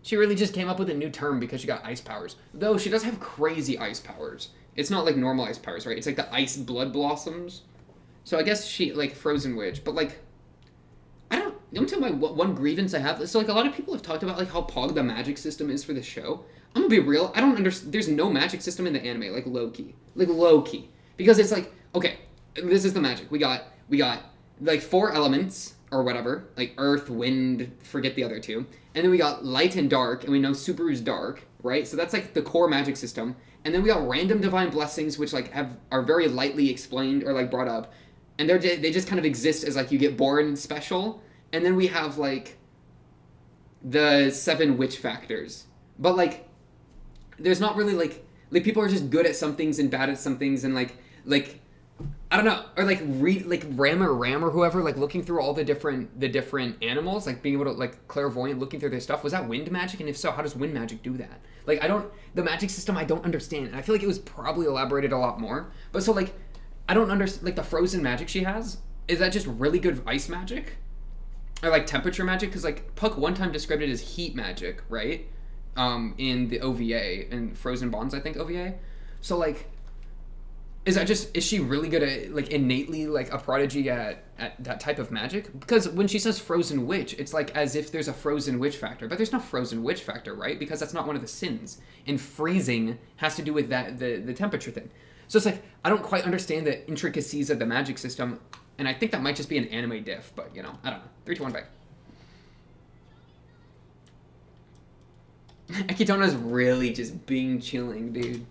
She really just came up with a new term because she got ice powers. Though she does have crazy ice powers. It's not like normal ice powers, right? It's like the ice blood blossoms. So I guess she, like, Frozen Witch. But, like, I'm telling you one grievance I have. So, like, a lot of people have talked about, like, how pog the magic system is for the show. I'm gonna be real. I don't understand. There's no magic system in the anime, like, low-key. Like, low-key. Because it's like, okay, this is the magic. We got, like, 4 elements, or whatever. Like, earth, wind, forget the other 2. And then we got light and dark, and we know Subaru's dark, right? So that's, like, the core magic system. And then we got random divine blessings, which, like, are very lightly explained or, like, brought up. And they just kind of exist as, like, you get born special. And then we have, like, the 7 witch factors. But, like, there's not really, like people are just good at some things and bad at some things. And, like I don't know. Or, like, Ram or whoever, like, looking through all the different animals. Like, being able to, like, clairvoyant, looking through their stuff. Was that wind magic? And if so, how does wind magic do that? Like, the magic system I don't understand. And I feel like it was probably elaborated a lot more. But so, like, I don't understand, like, the frozen magic she has, is that just really good ice magic? Or, like, temperature magic? Because, like, Puck one time described it as heat magic, right? In the OVA, in Frozen Bonds, I think, OVA. So, like, is she really good at, like, innately, like, a prodigy at that type of magic? Because when she says Frozen Witch, it's like as if there's a Frozen Witch factor. But there's no Frozen Witch factor, right? Because that's not one of the sins. And freezing has to do with that the temperature thing. So it's like, I don't quite understand the intricacies of the magic system, and I think that might just be an anime diff, but, you know, I don't know. 3, 2, 1, bye. Akitona's really just being chilling, dude.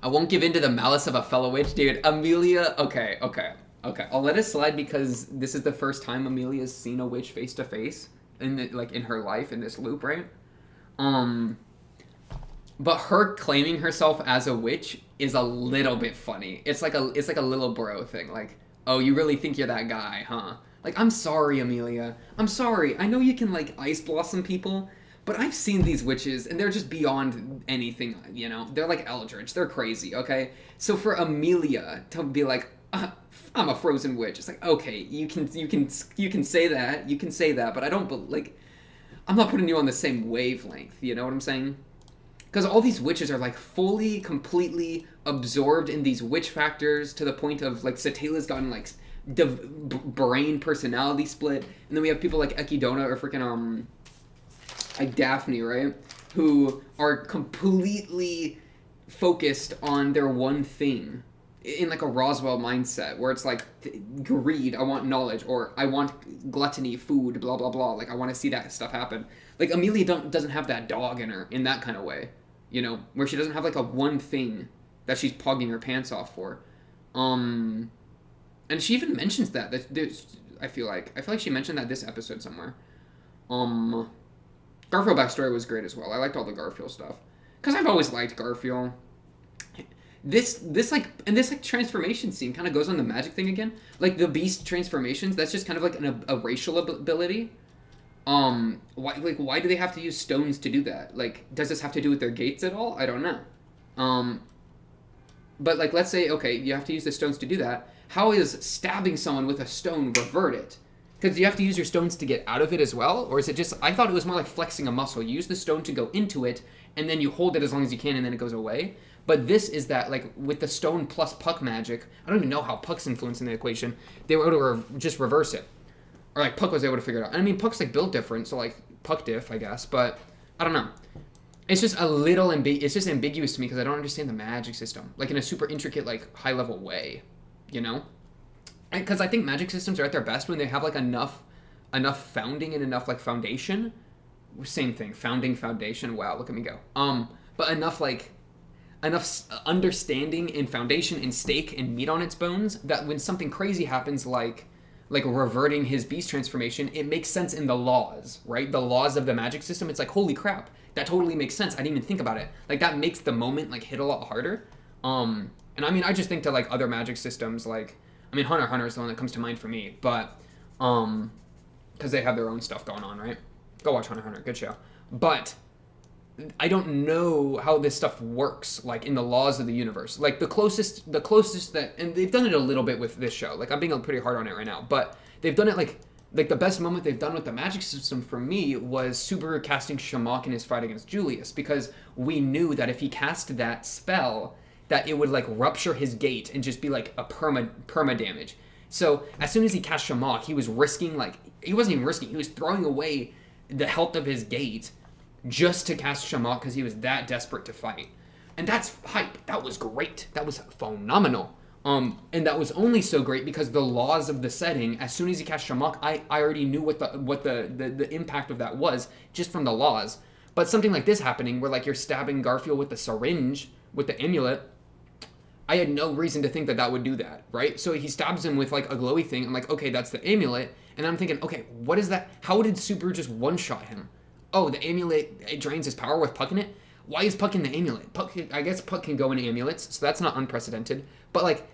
I won't give in to the malice of a fellow witch, dude. Amelia, okay. I'll let it slide because this is the first time Amelia's seen a witch face to face in her life in this loop, right? But her claiming herself as a witch is a little bit funny. It's like a little bro thing. Like, oh, you really think you're that guy, huh? Like, I'm sorry, Amelia. I'm sorry. I know you can, like, ice blossom people, but I've seen these witches, and they're just beyond anything, you know? They're like Eldritch. They're crazy, okay? So for Amelia to be like, I'm a frozen witch, it's like, okay, you can say that, but I don't, like, I'm not putting you on the same wavelength, you know what I'm saying? Because all these witches are, like, fully, completely absorbed in these witch factors to the point of, like, Satela's gotten, like, brain personality split. And then we have people like Ekidona or freaking, like, Daphne, right? Who are completely focused on their one thing. in like a Roswell mindset where it's like greed, I want knowledge, or I want gluttony, food, blah blah blah. Like I want to see that stuff happen. Like Amelia doesn't have that dog in her in that kind of way, you know, where she doesn't have like a one thing that she's pogging her pants off for. And she even mentions that I feel like she mentioned that this episode somewhere. Garfield backstory was great as well. I liked all the Garfield stuff because I've always liked Garfield. This transformation scene kind of goes on the magic thing again. Like the beast transformations, that's just kind of like a racial ability. Why do they have to use stones to do that? Like, does this have to do with their gates at all? I don't know. But like, let's say, okay, you have to use the stones to do that. How is stabbing someone with a stone revert it? Because you have to use your stones to get out of it as well? Or is it just, I thought it was more like flexing a muscle. You use the stone to go into it, and then you hold it as long as you can, and then it goes away. But this is that, like, with the stone plus Puck magic, I don't even know how Puck's influence in the equation, they were able to just reverse it. Or, like, Puck was able to figure it out. I mean, Puck's, like, built different, so, like, Puck Diff, I guess. But, I don't know. It's just a little, it's just ambiguous to me because I don't understand the magic system. Like, in a super intricate, like, high-level way, you know? Because I think magic systems are at their best when they have, like, enough founding and enough, like, foundation. Same thing. Foundation. Wow, look at me go. But enough understanding and foundation and stake and meat on its bones that when something crazy happens, like reverting his beast transformation, it makes sense in the laws, right? The laws of the magic system. It's like, holy crap, that totally makes sense. I didn't even think about it. Like, that makes the moment, like, hit a lot harder. And I mean, I just think to, like, other magic systems, like, I mean, Hunter x Hunter is the one that comes to mind for me, but because they have their own stuff going on, right? Go watch Hunter x Hunter, good show. But I don't know how this stuff works, like, in the laws of the universe. Like, the closest that, and they've done it a little bit with this show. Like, I'm being pretty hard on it right now, but they've done it, like the best moment they've done with the magic system for me was Subaru casting Shamok in his fight against Julius, because we knew that if he cast that spell, that it would, like, rupture his gate and just be, like, a perma damage. So, as soon as he cast Shamok, he was risking, like, he wasn't even risking, he was throwing away the health of his gate just to cast Shamok because he was that desperate to fight. And that's hype. That was great. That was phenomenal. And that was only so great because the laws of the setting, as soon as he cast Shamok, I already knew what the impact of that was just from the laws. But something like this happening where, like, you're stabbing Garfield with the syringe, with the amulet, I had no reason to think that would do that, right? So he stabs him with, like, a glowy thing. I'm like, okay, that's the amulet. And I'm thinking, okay, what is that? How did Subaru just one-shot him? Oh, the amulet, it drains his power with Puck in it? Why is Puck in the amulet? I guess Puck can go in amulets, so that's not unprecedented. But, like,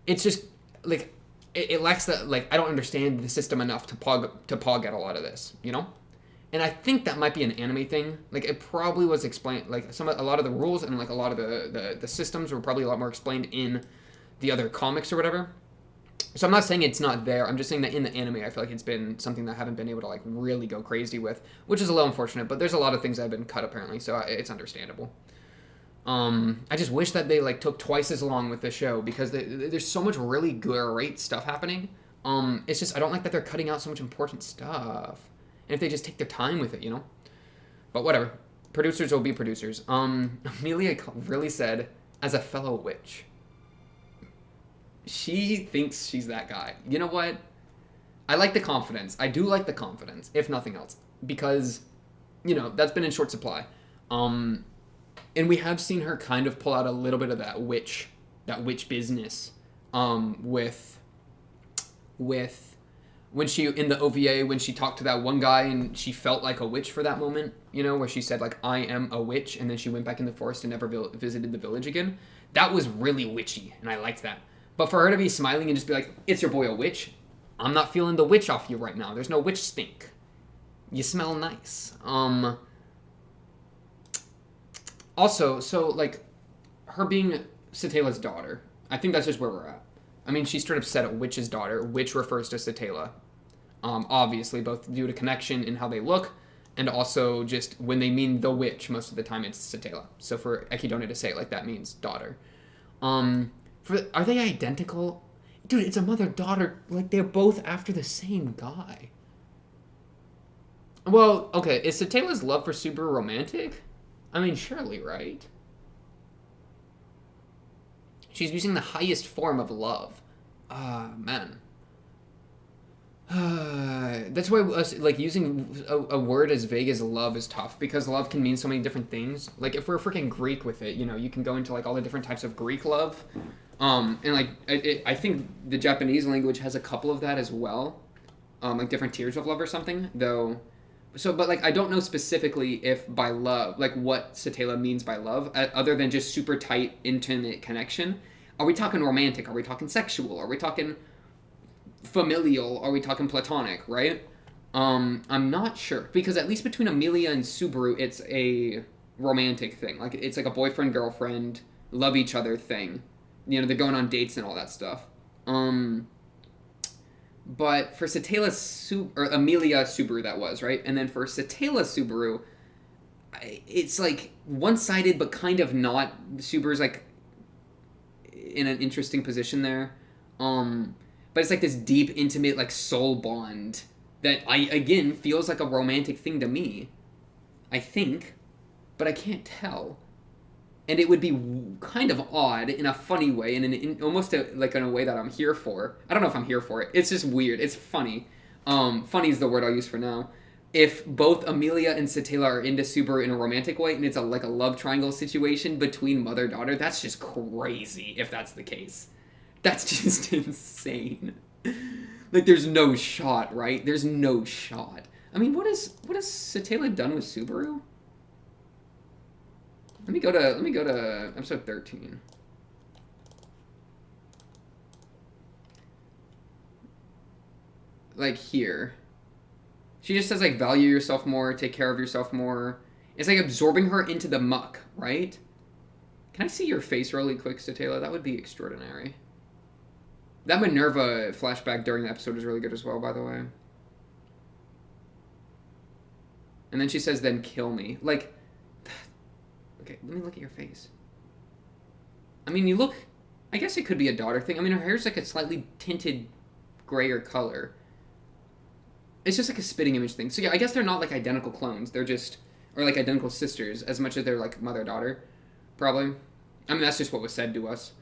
it's just, like, it lacks the, like, I don't understand the system enough to pog at a lot of this, you know? And I think that might be an anime thing. Like, it probably was explained, like, a lot of the rules and, like, a lot of the systems were probably a lot more explained in the other comics or whatever. So I'm not saying it's not there. I'm just saying that in the anime, I feel like it's been something that I haven't been able to, like, really go crazy with, which is a little unfortunate. But there's a lot of things that have been cut, apparently, so it's understandable. I just wish that they, like, took twice as long with the show because there's so much really great stuff happening. It's just I don't like that they're cutting out so much important stuff. And if they just take their time with it, you know? But whatever. Producers will be producers. Amelia really said, as a fellow witch, she thinks she's that guy. You know what? I like the confidence. I do like the confidence, if nothing else. Because, you know, that's been in short supply. And we have seen her kind of pull out a little bit of that witch business with when she, in the OVA, when she talked to that one guy and she felt like a witch for that moment, you know, where she said, like, I am a witch, and then she went back in the forest and never visited the village again. That was really witchy, and I liked that. But for her to be smiling and just be like, it's your boy a witch, I'm not feeling the witch off you right now. There's no witch stink. You smell nice. Also, so, like, her being Satela's daughter, I think that's just where we're at. I mean, she straight up said a witch's daughter, which refers to Satela. Obviously, both due to connection in how they look, and also just when they mean the witch, most of the time it's Satela. So for Ekidone to say it like that means daughter. Are they identical? Dude, it's a mother-daughter. Like, they're both after the same guy. Well, okay, is Satela's love for Subaru romantic? I mean, surely, right? She's using the highest form of love. Ah, man. That's why like using a word as vague as love is tough, because love can mean so many different things. Like if we're freaking Greek with it, you know, you can go into like all the different types of Greek love. And like I think the Japanese language has a couple of that as well. Like different tiers of love or something, though. So, but like I don't know specifically if by love, like what Satela means by love, other than just super tight, intimate connection. Are we talking romantic? Are we talking sexual? Are we talking familial? Are we talking platonic? Right? I'm not sure, because at least between Amelia and Subaru, it's a romantic thing. Like it's like a boyfriend girlfriend love each other thing. You know, they're going on dates and all that stuff. But for or Amelia Subaru, that was, right? And then for Satela Subaru, it's like one-sided, but kind of not. Subaru's like in an interesting position there. But it's like this deep, intimate, like soul bond that again feels like a romantic thing to me. I think, but I can't tell. And it would be kind of odd in a funny way, and in almost like in a way that I'm here for. I don't know if I'm here for it. It's just weird. It's funny. Funny is the word I'll use for now. If both Amelia and Satela are into Subaru in a romantic way, and it's like a love triangle situation between mother-daughter, that's just crazy if that's the case. That's just insane. Like, there's no shot, right? There's no shot. I mean, what has Satela done with Subaru? Let me go to episode 13. Like here. She just says like value yourself more, take care of yourself more. It's like absorbing her into the muck, right? Can I see your face really quick, Satela? That would be extraordinary. That Minerva flashback during the episode is really good as well, by the way. And then she says, then kill me. Like, okay, let me look at your face. I mean, you look... I guess it could be a daughter thing. I mean, her hair's like a slightly tinted grayer color. It's just like a spitting image thing. So yeah, I guess they're not like identical clones. They're just... Or like identical sisters, as much as they're like mother-daughter. Probably. I mean, that's just what was said to us.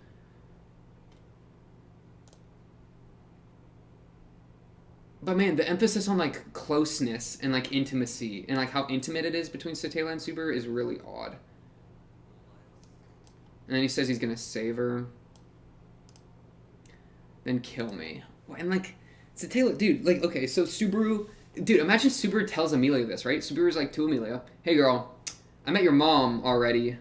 But man, the emphasis on like closeness and like intimacy and like how intimate it is between Satela and Subaru is really odd. And then he says he's gonna save her. Then kill me. And like, Satela, dude, like, okay, so Subaru, dude, imagine Subaru tells Amelia this, right? Subaru's like to Amelia, hey girl, I met your mom already,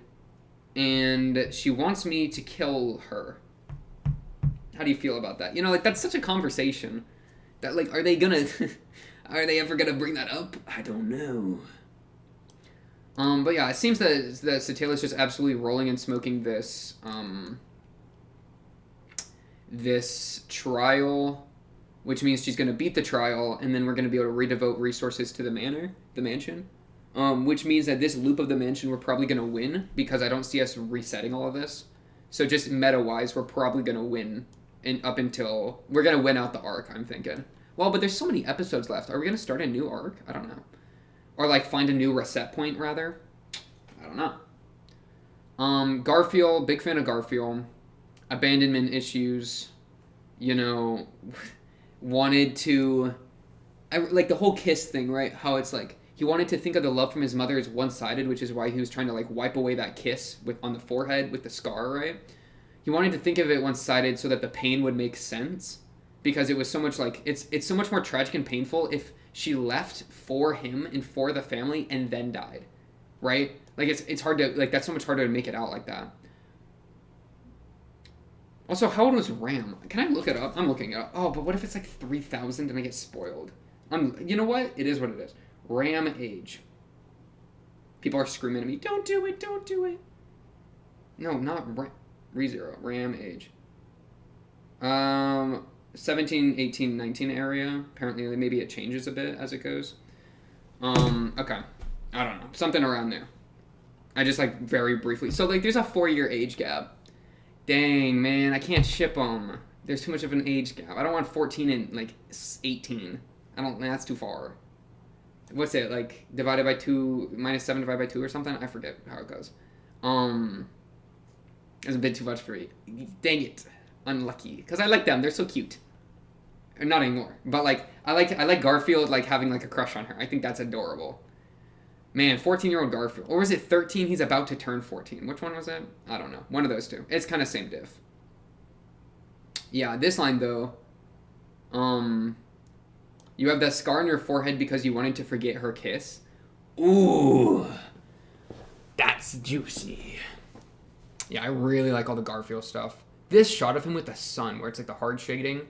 and she wants me to kill her. How do you feel about that? You know, like, that's such a conversation. That, like, are they ever gonna bring that up? I don't know. But yeah, it seems that Satela's just absolutely rolling and smoking this, this trial, which means she's gonna beat the trial, and then we're gonna be able to redevote resources to the mansion. Which means that this loop of the mansion we're probably gonna win, because I don't see us resetting all of this. So just meta-wise, we're probably gonna win. And up until... We're going to win out the arc, I'm thinking. Well, but there's so many episodes left. Are we going to start a new arc? I don't know. Or, like, find a new reset point, rather? I don't know. Garfiel, big fan of Garfiel. Abandonment issues. You know, wanted to... like, the whole kiss thing, right? How it's, like, he wanted to think of the love from his mother as one-sided, which is why he was trying to, like, wipe away that kiss on the forehead with the scar, right? He wanted to think of it one-sided so that the pain would make sense, because it was so much like it's so much more tragic and painful if she left for him and for the family and then died, right? Like it's hard to like that's so much harder to make it out like that. Also, how old was Ram? Can I look it up? I'm looking it up. Oh, but what if it's like 3,000 and I get spoiled? You know what? It is what it is. Ram age. People are screaming at me. Don't do it! Don't do it! No, not Ram. ReZero, RAM age. 17, 18, 19 area. Apparently, maybe it changes a bit as it goes. Okay. I don't know. Something around there. I just, like, very briefly. So, like, there's a 4-year age gap. Dang, man. I can't ship them. There's too much of an age gap. I don't want 14 and, like, 18. That's too far. What's it, like, divided by 2, minus 7 divided by 2 or something? I forget how it goes. It's a bit too much for me. Dang it. Unlucky. Because I like them. They're so cute. Or not anymore. But, like, I like Garfield, like, having, like, a crush on her. I think that's adorable. Man, 14-year-old Garfield. Or was it 13? He's about to turn 14. Which one was it? I don't know. One of those two. It's kind of same diff. Yeah, this line, though. You have that scar on your forehead because you wanted to forget her kiss. Ooh. That's juicy. Yeah, I really like all the Garfield stuff. This shot of him with the sun, where it's like the hard shading.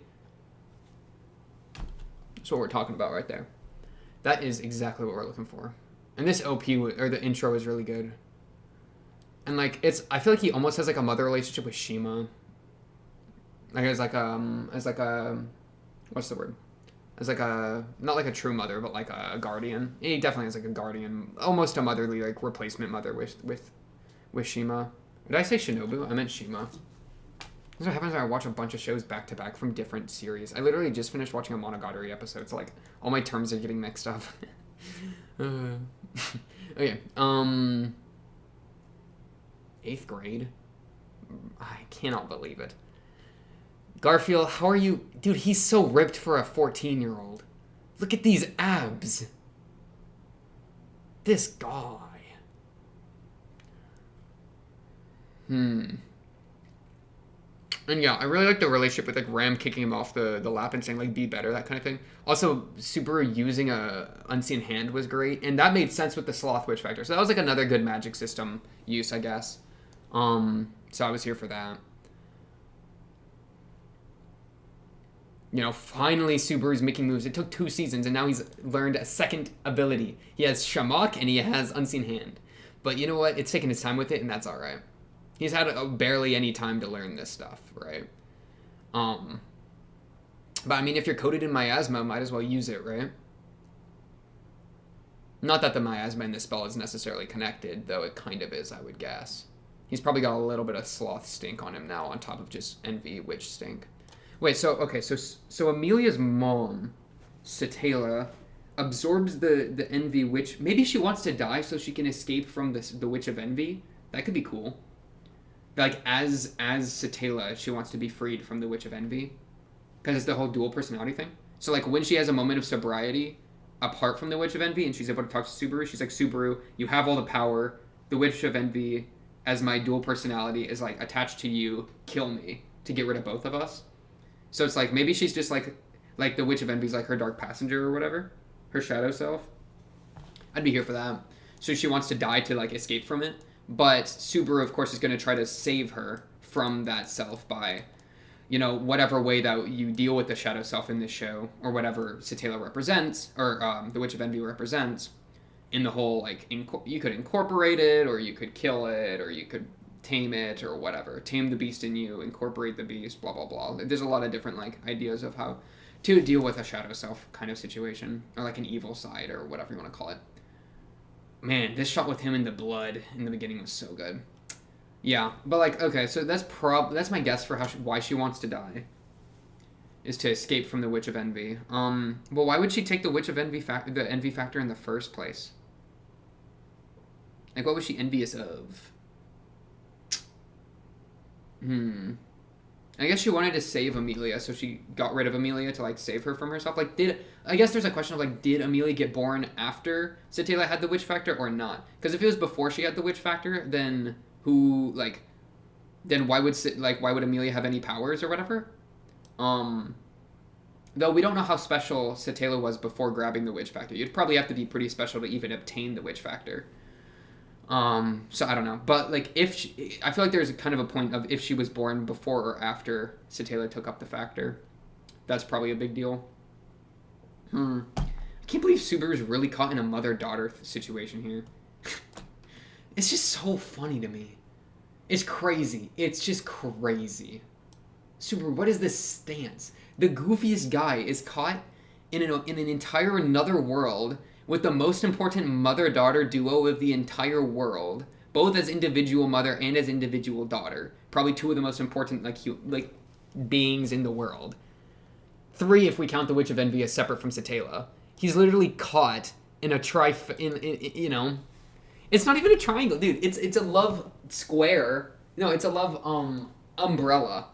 That's what we're talking about right there. That is exactly what we're looking for. And this OP, or the intro, is really good. And, like, I feel like he almost has, like, a mother relationship with Shima. Like, as a, what's the word? As, like, not like a true mother, but, like, a guardian. He definitely has, like, a guardian. Almost a motherly, like, replacement mother with Shima. Did I say Shinobu? I meant Shima. That's what happens when I watch a bunch of shows back-to-back from different series. I literally just finished watching a Monogatari episode, so, like, all my terms are getting mixed up. Okay, 8th grade? I cannot believe it. Garfield, how are you? Dude, he's so ripped for a 14-year-old. Look at these abs. This guy. And yeah, I really like the relationship with, like, Ram kicking him off the lap and saying, like, be better, that kind of thing. Also, Subaru using a unseen hand was great, and that made sense with the sloth witch factor. So that was, like, another good magic system use, I guess. So I was here for that. You know, finally Subaru's making moves. It took 2 seasons, and now he's learned a second ability. He has Shamok, and he has Unseen Hand. But you know what? It's taken his time with it, and that's alright. He's had barely any time to learn this stuff, right? But I mean, if you're coated in miasma, might as well use it, right? Not that the miasma in this spell is necessarily connected, though it kind of is, I would guess. He's probably got a little bit of sloth stink on him now, on top of just envy witch stink. Wait, so Amelia's mom, Satela, absorbs the envy witch. Maybe she wants to die so she can escape from the witch of envy. That could be cool. Like, as Satela, she wants to be freed from the witch of envy. Because it's the whole dual personality thing. So, like, when she has a moment of sobriety, apart from the witch of envy, and she's able to talk to Subaru, she's like, Subaru, you have all the power. The witch of envy, as my dual personality, is, like, attached to you. Kill me to get rid of both of us. So it's like, maybe she's just like the witch of envy's like her dark passenger or whatever. Her shadow self. I'd be here for that. So she wants to die to, like, escape from it. But Subaru, of course, is going to try to save her from that self by, you know, whatever way that you deal with the shadow self in this show, or whatever Satela represents, or the Witch of Envy represents, in the whole, like, you could incorporate it, or you could kill it, or you could tame it, or whatever. Tame the beast in you, incorporate the beast, blah, blah, blah. There's a lot of different, like, ideas of how to deal with a shadow self kind of situation, or, like, an evil side, or whatever you want to call it. Man, this shot with him in the blood in the beginning was so good. Yeah, but, like, okay, so that's my guess for why she wants to die. Is to escape from the Witch of Envy. Well, why would she take the Witch of Envy the envy factor in the first place? Like, what was she envious of? I guess she wanted to save Amelia, so she got rid of Amelia to, like, save her from herself. Like, I guess there's a question of, like, did Amelia get born after Satela had the witch factor or not? Because if it was before she had the witch factor, then then why would Amelia have any powers or whatever? Though we don't know how special Satela was before grabbing the witch factor. You'd probably have to be pretty special to even obtain the witch factor. So I don't know. But, like, I feel like there's kind of a point of if she was born before or after Satela took up the factor. That's probably a big deal. I can't believe Subaru's really caught in a mother-daughter situation here. It's just so funny to me. It's crazy. It's just crazy. Subaru, what is this stance? The goofiest guy is caught in an entire another world with the most important mother-daughter duo of the entire world, both as individual mother and as individual daughter. Probably two of the most important, like beings in the world. 3 if we count the Witch of Envy as separate from Satela. He's literally caught in a you know, it's not even a triangle, dude. It's a love square. No, it's a love umbrella,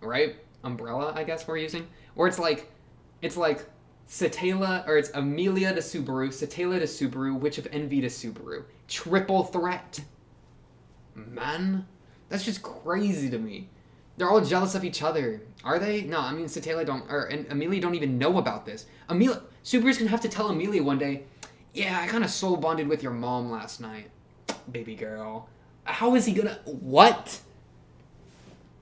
right? Umbrella, I guess we're using. Or it's like Satela, or it's Amelia to Subaru, Satela to Subaru, Witch of Envy to Subaru. Triple threat. Man, that's just crazy to me. They're all jealous of each other. Are they? No, I mean, Satela and Amelia don't even know about this. Subaru's gonna have to tell Amelia one day, yeah, I kind of soul bonded with your mom last night. Baby girl. How is he gonna... What?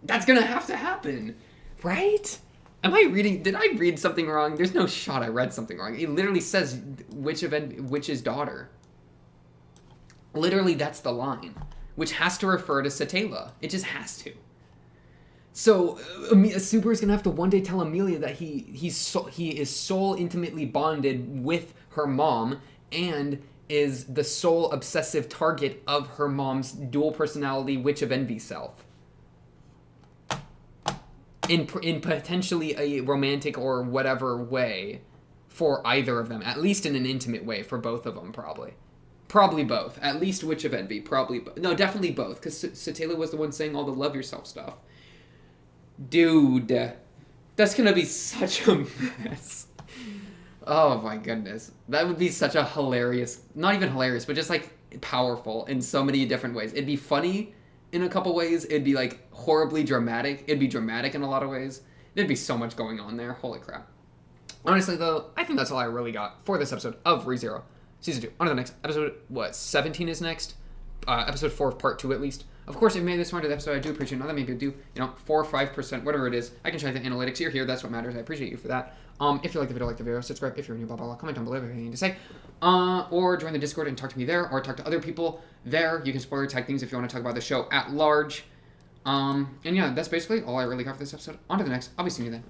That's gonna have to happen. Right? Did I read something wrong? There's no shot I read something wrong. It literally says Witch's daughter. Literally, that's the line. Which has to refer to Satela. It just has to. So, Subaru's gonna have to one day tell Amelia that he is soul intimately bonded with her mom and is the sole obsessive target of her mom's dual personality Witch of Envy self. In potentially a romantic or whatever way for either of them. At least in an intimate way for both of them, probably. Probably both. At least Witch of Envy. Probably both. No, definitely both. Because Satela was the one saying all the love yourself stuff. Dude. That's gonna be such a mess. Oh my goodness. That would be such a hilarious... Not even hilarious, but just like powerful in so many different ways. It'd be funny in a couple ways. It'd be like horribly dramatic. It'd be dramatic in a lot of ways. There'd be so much going on there. Holy crap. Honestly though, I think that's all I really got for this episode of ReZero. Season 2. On to the next episode. 17 is next? Episode 4 of part 2 at least. Of course, if you made this far into the episode, I do appreciate it. Not that many people do, 4 or 5%, whatever it is. I can check the analytics. You're here. That's what matters. I appreciate you for that. If you like the video, subscribe. If you're new, blah, blah, blah. Comment down below if you have anything to say. Or join the Discord and talk to me there, or talk to other people there. You can spoiler tag things if you want to talk about the show at large. And yeah, that's basically all I really got for this episode. On to the next. I'll be seeing you then.